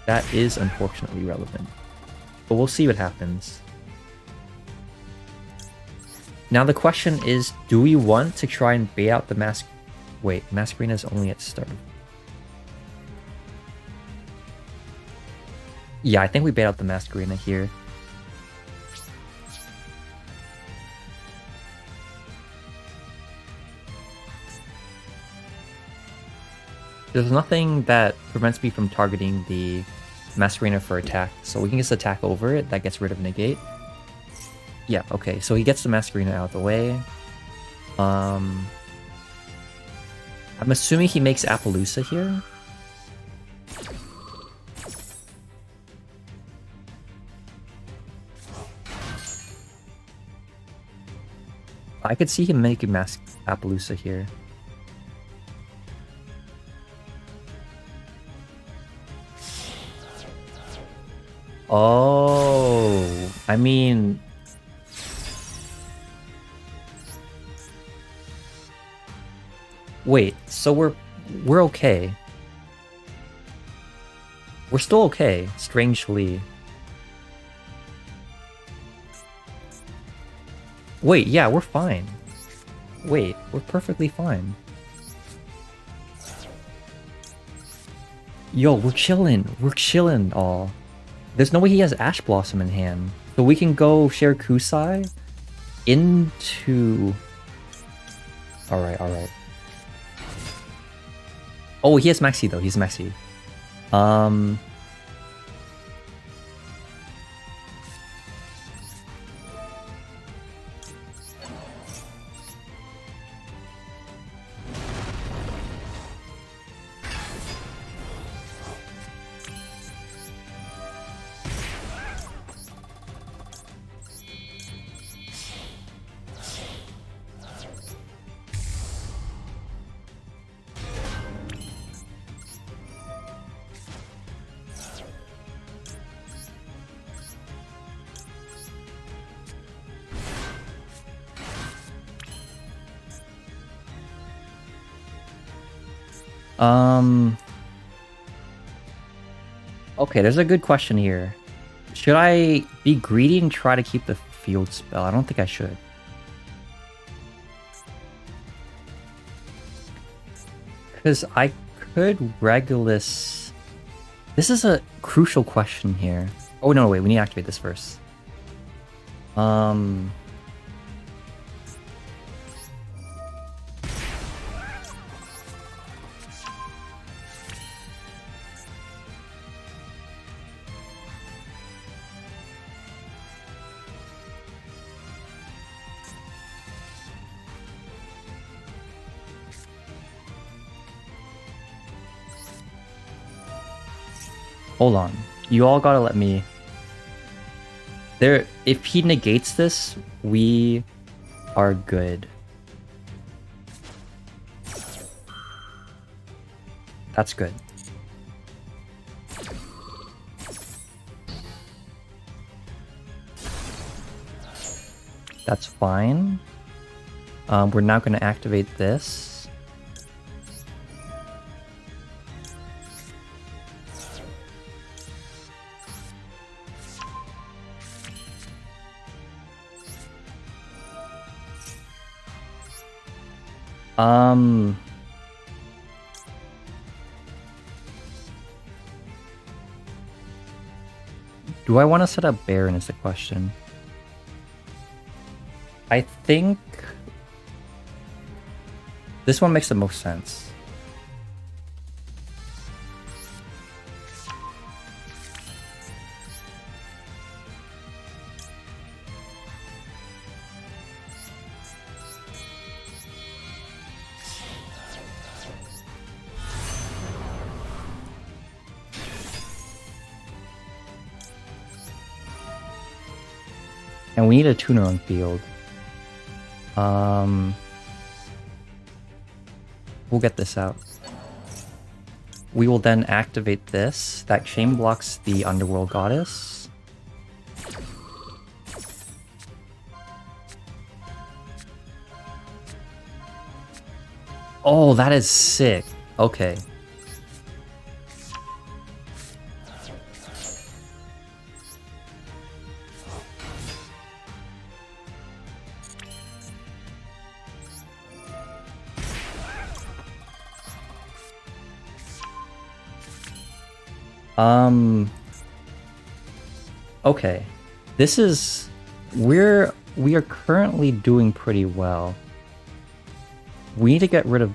That is unfortunately relevant. But we'll see what happens. Now the question is, do we want to try and bait out the mask? Wait, Masquerade is only at start. Yeah, I think we bait out the Masquerade here. There's nothing that prevents me from targeting the Masquerade for attack, so we can just attack over it. That gets rid of negate. Yeah, okay, so he gets the Masquerade out of the way. I'm assuming he makes Appaloosa here. I could see him making Appaloosa here. Oh, I mean... Wait, so we're okay. We're still okay, strangely. Wait, yeah, we're fine. Wait, we're perfectly fine. Yo, we're chilling. We're chilling, all. There's no way he has Ash Blossom in hand. So we can go share Kusai into... Alright, alright. Oh, he has Maxi though. He's Maxi. Okay, there's a good question here. Should I be greedy and try to keep the field spell? I don't think I should. Because I could Regulus... This is a crucial question here. Oh, no, wait, we need to activate this first. Hold on. You all gotta let me... If he negates this, we are good. That's good. That's fine. We're now going to activate this. Do I want to set up Baron is the question. I think this one makes the most sense. And we need a tuner on field. We'll get this out. We will then activate this. That chain blocks the Underworld Goddess. Oh, that is sick. Okay. Okay. This is... we are currently doing pretty well. We need to get rid of...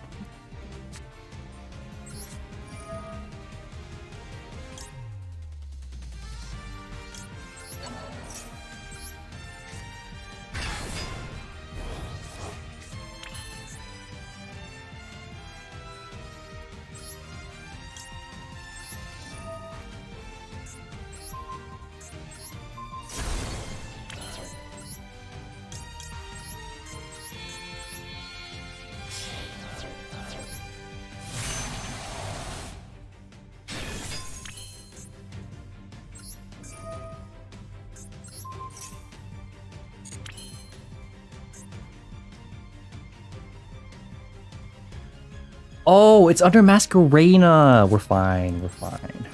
Oh, it's under Masquerena! We're fine, we're fine.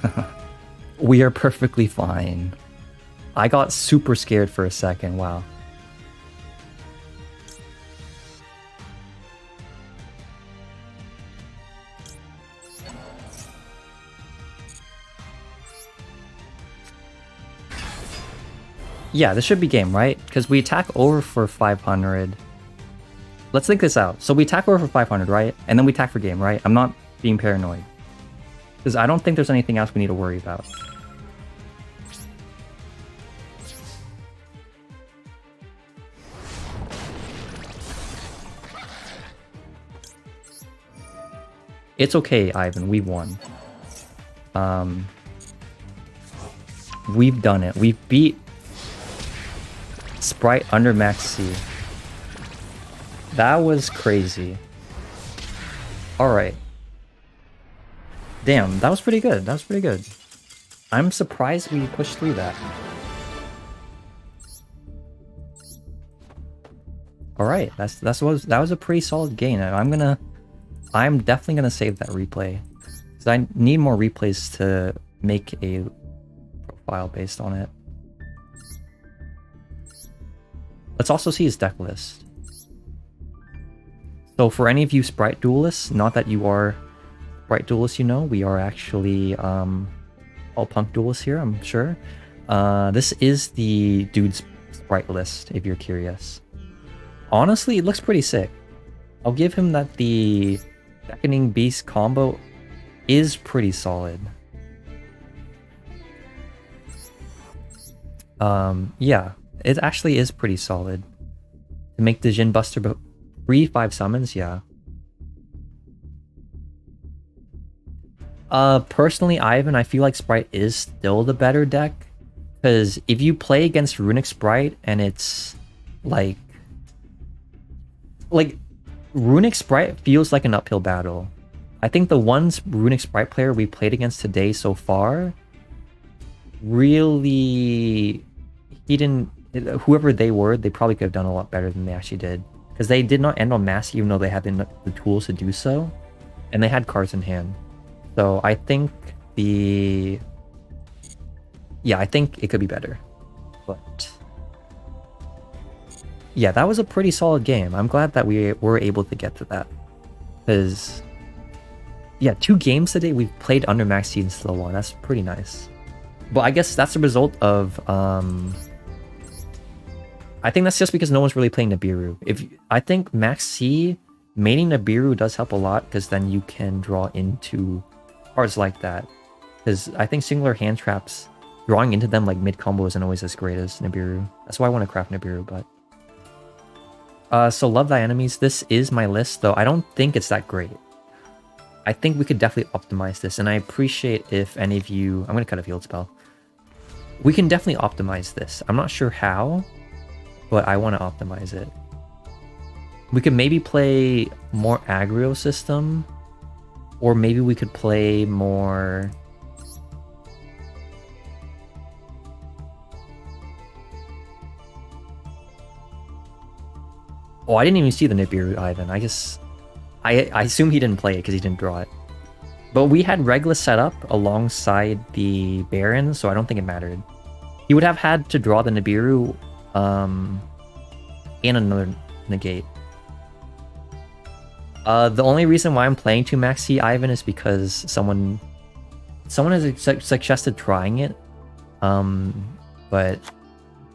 We are perfectly fine. I got super scared for a second, wow. Yeah, this should be game, right? Because we attack over for 500. Let's think this out. So we attack over for 500, right? And then we attack for game, right? I'm not being paranoid. Because I don't think there's anything else we need to worry about. It's okay, Ivan. We won. We've done it. We've beat Spright under Max C. That was crazy. Alright. Damn, that was pretty good. That was pretty good. I'm surprised we pushed through that. Alright, that was a pretty solid gain. I'm definitely gonna save that replay. Because I need more replays to make a profile based on it. Let's also see his deck list. So for any of you Spright duelists, not that you are Spright duelists, you know, we are actually all punk duelists here, I'm sure. This is the dude's Spright list, if you're curious. Honestly, it looks pretty sick. I'll give him that the Beckoning Beast combo is pretty solid. Yeah, it actually is pretty solid. To make the Jin Buster 3-5 summons, yeah. Personally, Ivan, I feel like Spright is still the better deck. Because if you play against Runick Spright and it's like Runick Spright feels like an uphill battle. I think the ones Runick Spright player we played against today so far, really, whoever they were, they probably could have done a lot better than they actually did. Because they did not end on mass even though they had the tools to do so. And they had cards in hand. So I think I think it could be better. But yeah, that was a pretty solid game. I'm glad that we were able to get to that. Because yeah, 2 games today we've played under max seed and still won. That's pretty nice. But I guess that's the result of I think that's just because no one's really playing Nibiru. I think max C maining Nibiru does help a lot because then you can draw into cards like that. Because I think singular hand traps, drawing into them like mid combo isn't always as great as Nibiru. That's why I want to craft Nibiru, but so love thy enemies. This is my list though. I don't think it's that great. I think we could definitely optimize this, and I appreciate if any of you... I'm going to cut a field spell. We can definitely optimize this. I'm not sure how, but I want to optimize it. We could maybe play more aggro system, or maybe we could play more... Oh, I didn't even see the Nibiru, Ivan. I assume he didn't play it because he didn't draw it. But we had Regla set up alongside the Baron, so I don't think it mattered. He would have had to draw the Nibiru and another negate. The only reason why I'm playing 2 Max C, Ivan, is because someone has suggested trying it. But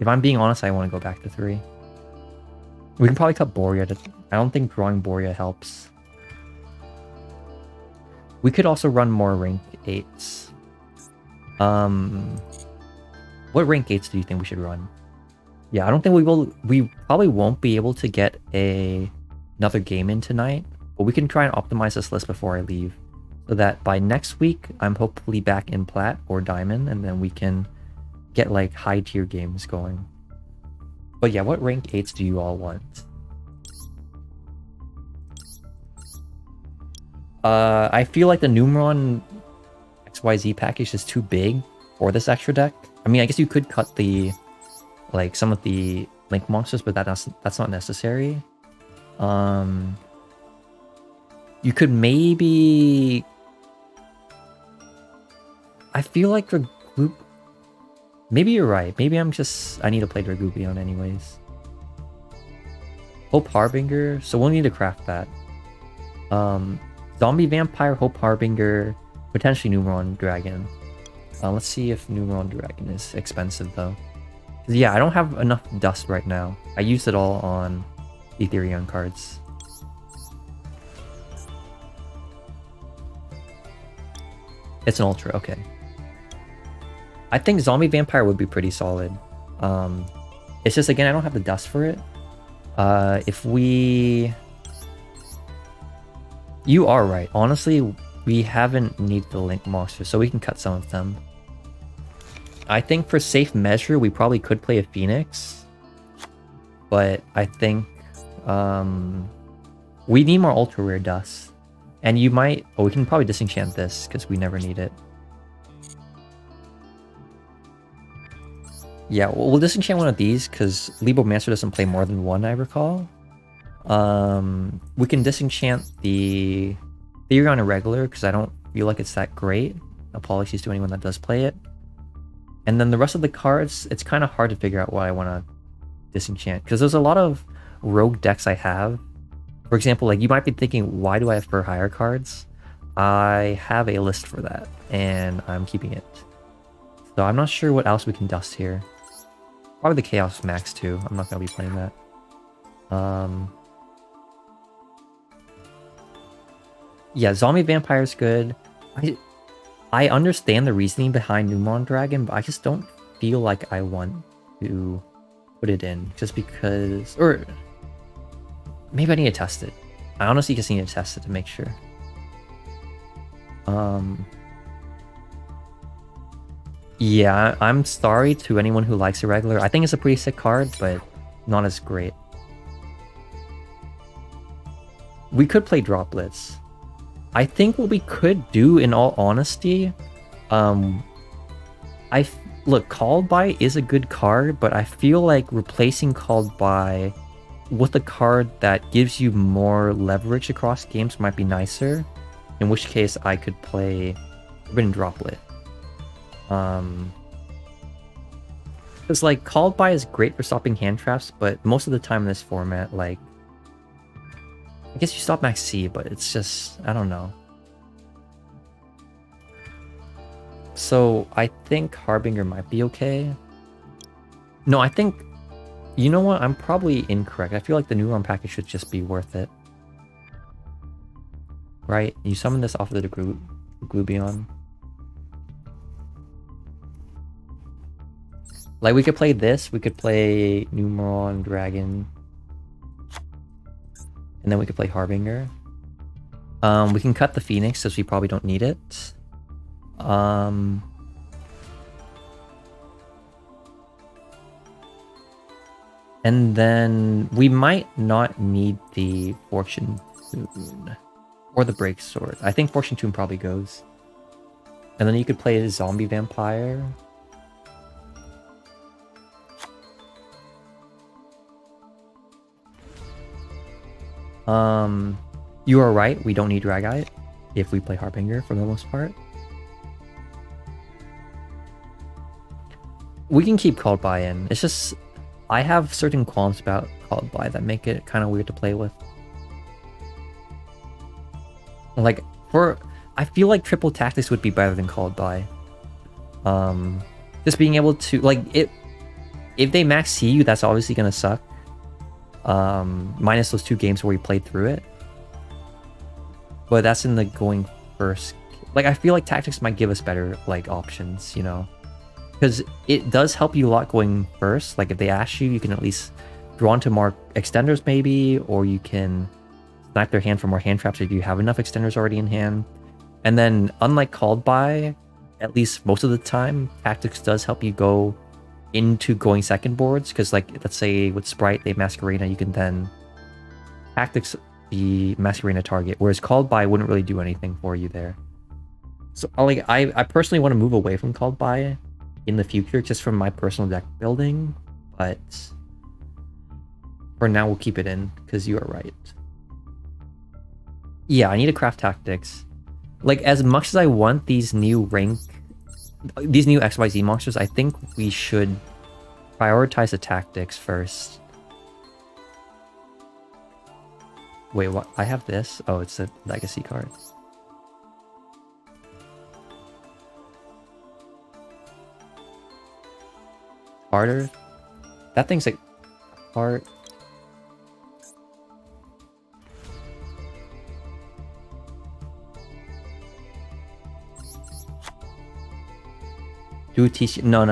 if I'm being honest, I want to go back to 3. We can probably cut Borea. I don't think drawing Borea helps. We could also run more rank 8s. What rank 8s do you think we should run? Yeah, I don't think we will. We probably won't be able to get another game in tonight, but we can try and optimize this list before I leave, so that by next week I'm hopefully back in Plat or Diamond, and then we can get like high tier games going. But yeah, what rank 8s do you all want? I feel like the Numeron XYZ package is too big for this extra deck. I mean, I guess you could cut the some of the Link monsters, but that's not necessary. You could maybe... I feel like for group... Maybe you're right. Maybe I need to play Dragubion anyways. Hope Harbinger. So we'll need to craft that. Zombie Vampire, Hope Harbinger, potentially Numeron Dragon. Let's see if Numeron Dragon is expensive though. Yeah, I don't have enough dust right now. I used it all on the Therion cards. It's an ultra, okay. I think Zombie Vampire would be pretty solid. It's just, again, I don't have the dust for it. If we... You are right. Honestly, we haven't needed the Link monsters, so we can cut some of them. I think for safe measure, we probably could play a Phoenix. But I think we need more ultra rare dust. And you might... Oh, we can probably disenchant this, because we never need it. Yeah, we'll disenchant one of these, because Lebomancer doesn't play more than one, I recall. We can disenchant the Therion Irregular, because I don't feel like it's that great. Apologies to anyone that does play it. And then the rest of the cards, it's kind of hard to figure out what I want to disenchant, because there's a lot of rogue decks I have. For example, like you might be thinking, why do I have for hire cards? I have a list for that, and I'm keeping it. So I'm not sure what else we can dust here. Probably the Chaos Max too. I'm not going to be playing that. Yeah, Zombie Vampire is good. I understand the reasoning behind Numeron Dragon, but I just don't feel like I want to put it in just because... Or maybe I need to test it. I honestly just need to test it to make sure. Yeah, I'm sorry to anyone who likes Irregular. I think it's a pretty sick card, but not as great. We could play Droplets. I think what we could do, in all honesty, look, Called By is a good card, but I feel like replacing Called By with a card that gives you more leverage across games might be nicer. In which case, I could play Forbidden Droplet. Because like Called By is great for stopping hand traps, but most of the time in this format, like, I guess you stop Max C, but it's just, I don't know. So I think Harbinger might be okay. No, I think, you know what? I'm probably incorrect. I feel like the Neuron package should just be worth it. Right? You summon this off of the Glubion. Like, we could play this. We could play Numeron Dragon. And then we could play Harbinger. We can cut the Phoenix since we probably don't need it. And then we might not need the Fortune Tune or the Break Sword. I think Fortune Tune probably goes. And then you could play a Zombie Vampire. You are right, we don't need Dragite if we play Harbinger for the most part. We can keep Called By in. It's just, I have certain qualms about Called By that make it kind of weird to play with. Like, I feel like Triple Tactics would be better than Called By. Just being able to, like, if they max C you, that's obviously gonna suck. Minus those 2 games where we played through it. But that's in the going first. Like, I feel like Tactics might give us better, like, options, you know? Because it does help you a lot going first. Like, if they ask you, you can at least draw into more extenders, maybe, or you can snipe their hand for more hand traps if you have enough extenders already in hand. And then, unlike Called By, at least most of the time, Tactics does help you go into going second boards. Because, like, let's say with Spright, they Masquerena, you can then Tactics the Masquerena target, whereas Called By wouldn't really do anything for you there. So, like, I personally want to move away from Called By in the future, just from my personal deck building, but for now we'll keep it in, because you are right. Yeah, I need to craft Tactics. Like, as much as I want these new XYZ monsters, I think we should prioritize the Tactics first. Wait, what? I have this? Oh, it's a legacy card. Harder? That thing's like hard. Do TC? No.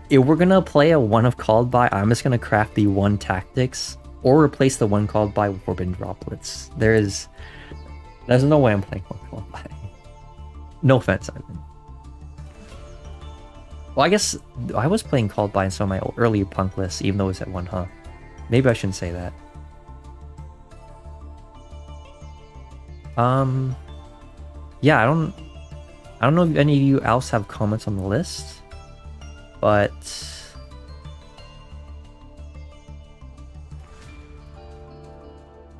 If we're gonna play a one of Called By, I'm just gonna craft the 1 Tactics or replace the 1 Called By with Forbidden Droplets. There's no way I'm playing 1 Called By. No offense, Ivan. Well, I guess I was playing Called By in some of my early Punk lists, even though it was at 1, huh? Maybe I shouldn't say that. Yeah, I don't know if any of you else have comments on the list, but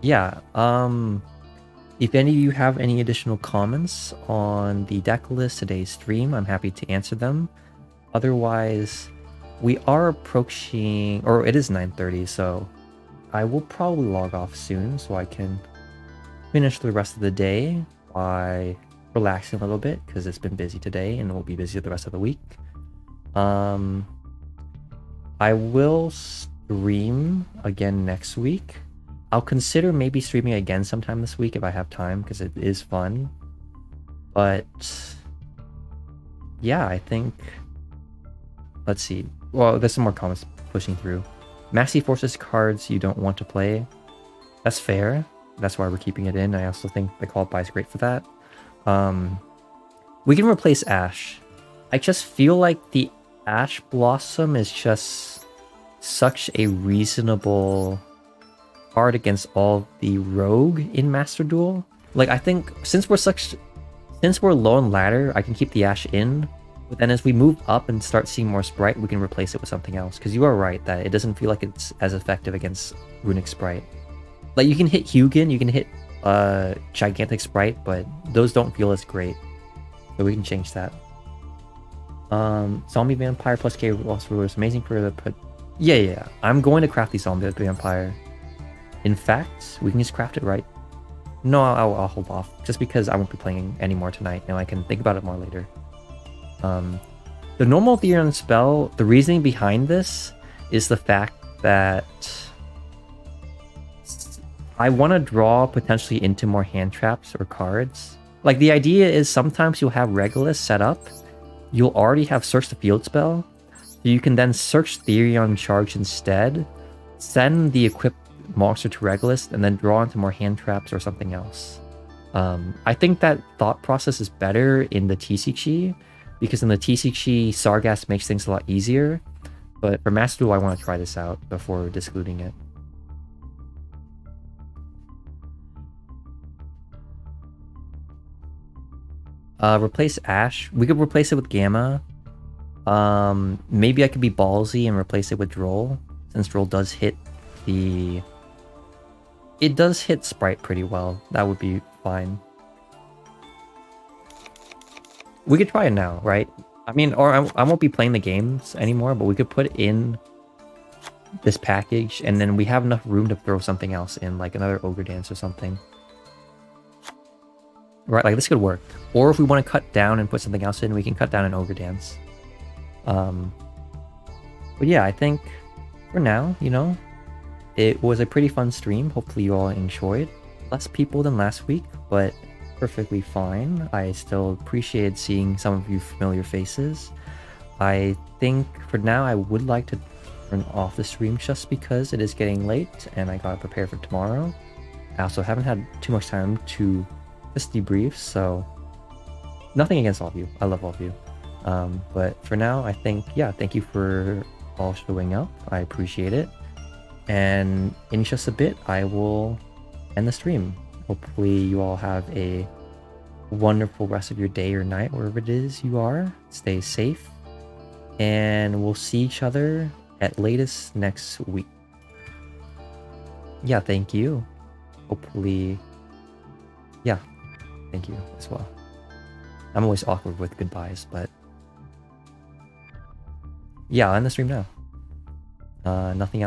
yeah, if any of you have any additional comments on the deck list today's stream, I'm happy to answer them. Otherwise, we are approaching, or it is 9:30, so I will probably log off soon so I can finish the rest of the day by relaxing a little bit, because it's been busy today and we'll be busy the rest of the week. I will stream again next week. I'll consider maybe streaming again sometime this week if I have time, because it is fun. But yeah, I think, let's see. Well, there's some more comments pushing through. Maxi forces cards you don't want to play. That's fair. That's why we're keeping it in. I also think the Called By is great for that. We can replace Ash. I just feel like the Ash Blossom is just such a reasonable card against all the rogue in Master Duel. Like, I think since we're low on ladder, I can keep the Ash in. But then as we move up and start seeing more Spright, we can replace it with something else. Because you are right that it doesn't feel like it's as effective against Runick Spright. Like, you can hit Hugin, you can hit Gigantic Spright, but those don't feel as great. So we can change that. Zombie Vampire plus K also was amazing for the put. Yeah. I'm going to craft the Zombie Vampire. In fact, we can just craft it, right? No, I'll hold off. Just because I won't be playing anymore tonight, and I can think about it more later. The normal Therion spell, the reasoning behind this is the fact that I want to draw potentially into more hand traps or cards. Like, the idea is sometimes you'll have Regulus set up, you'll already have Search the Field spell, so you can then search Therion Charge instead, send the equipped monster to Regulus, and then draw into more hand traps or something else. I think that thought process is better in the TCG, because in the TCG, Sargass makes things a lot easier, but for Master Duel, I want to try this out before discluding it. Replace Ash. We could replace it with Gamma. Maybe I could be ballsy and replace it with Droll, since Droll does hit the... It does hit Spright pretty well. That would be fine. We could try it now, right? I mean, or I won't be playing the games anymore, but we could put in this package, and then we have enough room to throw something else in, like another Ogre Dance or something. Right, like this could work. Or if we want to cut down and put something else in, we can cut down an Ogre Dance. But yeah, I think for now, you know, it was a pretty fun stream. Hopefully you all enjoyed. Less people than last week, but perfectly fine. I still appreciated seeing some of you familiar faces. I think for now I would like to turn off the stream just because it is getting late and I gotta prepare for tomorrow. I also haven't had too much time to just debrief, so nothing against all of you. I love all of you. But for now, I think, yeah, thank you for all showing up. I appreciate it. And in just a bit, I will end the stream. Hopefully you all have a wonderful rest of your day or night, wherever it is you are. Stay safe. And we'll see each other at latest next week. Yeah, thank you. Hopefully, yeah, thank you as well. I'm always awkward with goodbyes, but yeah, I'll end the stream now. Nothing else.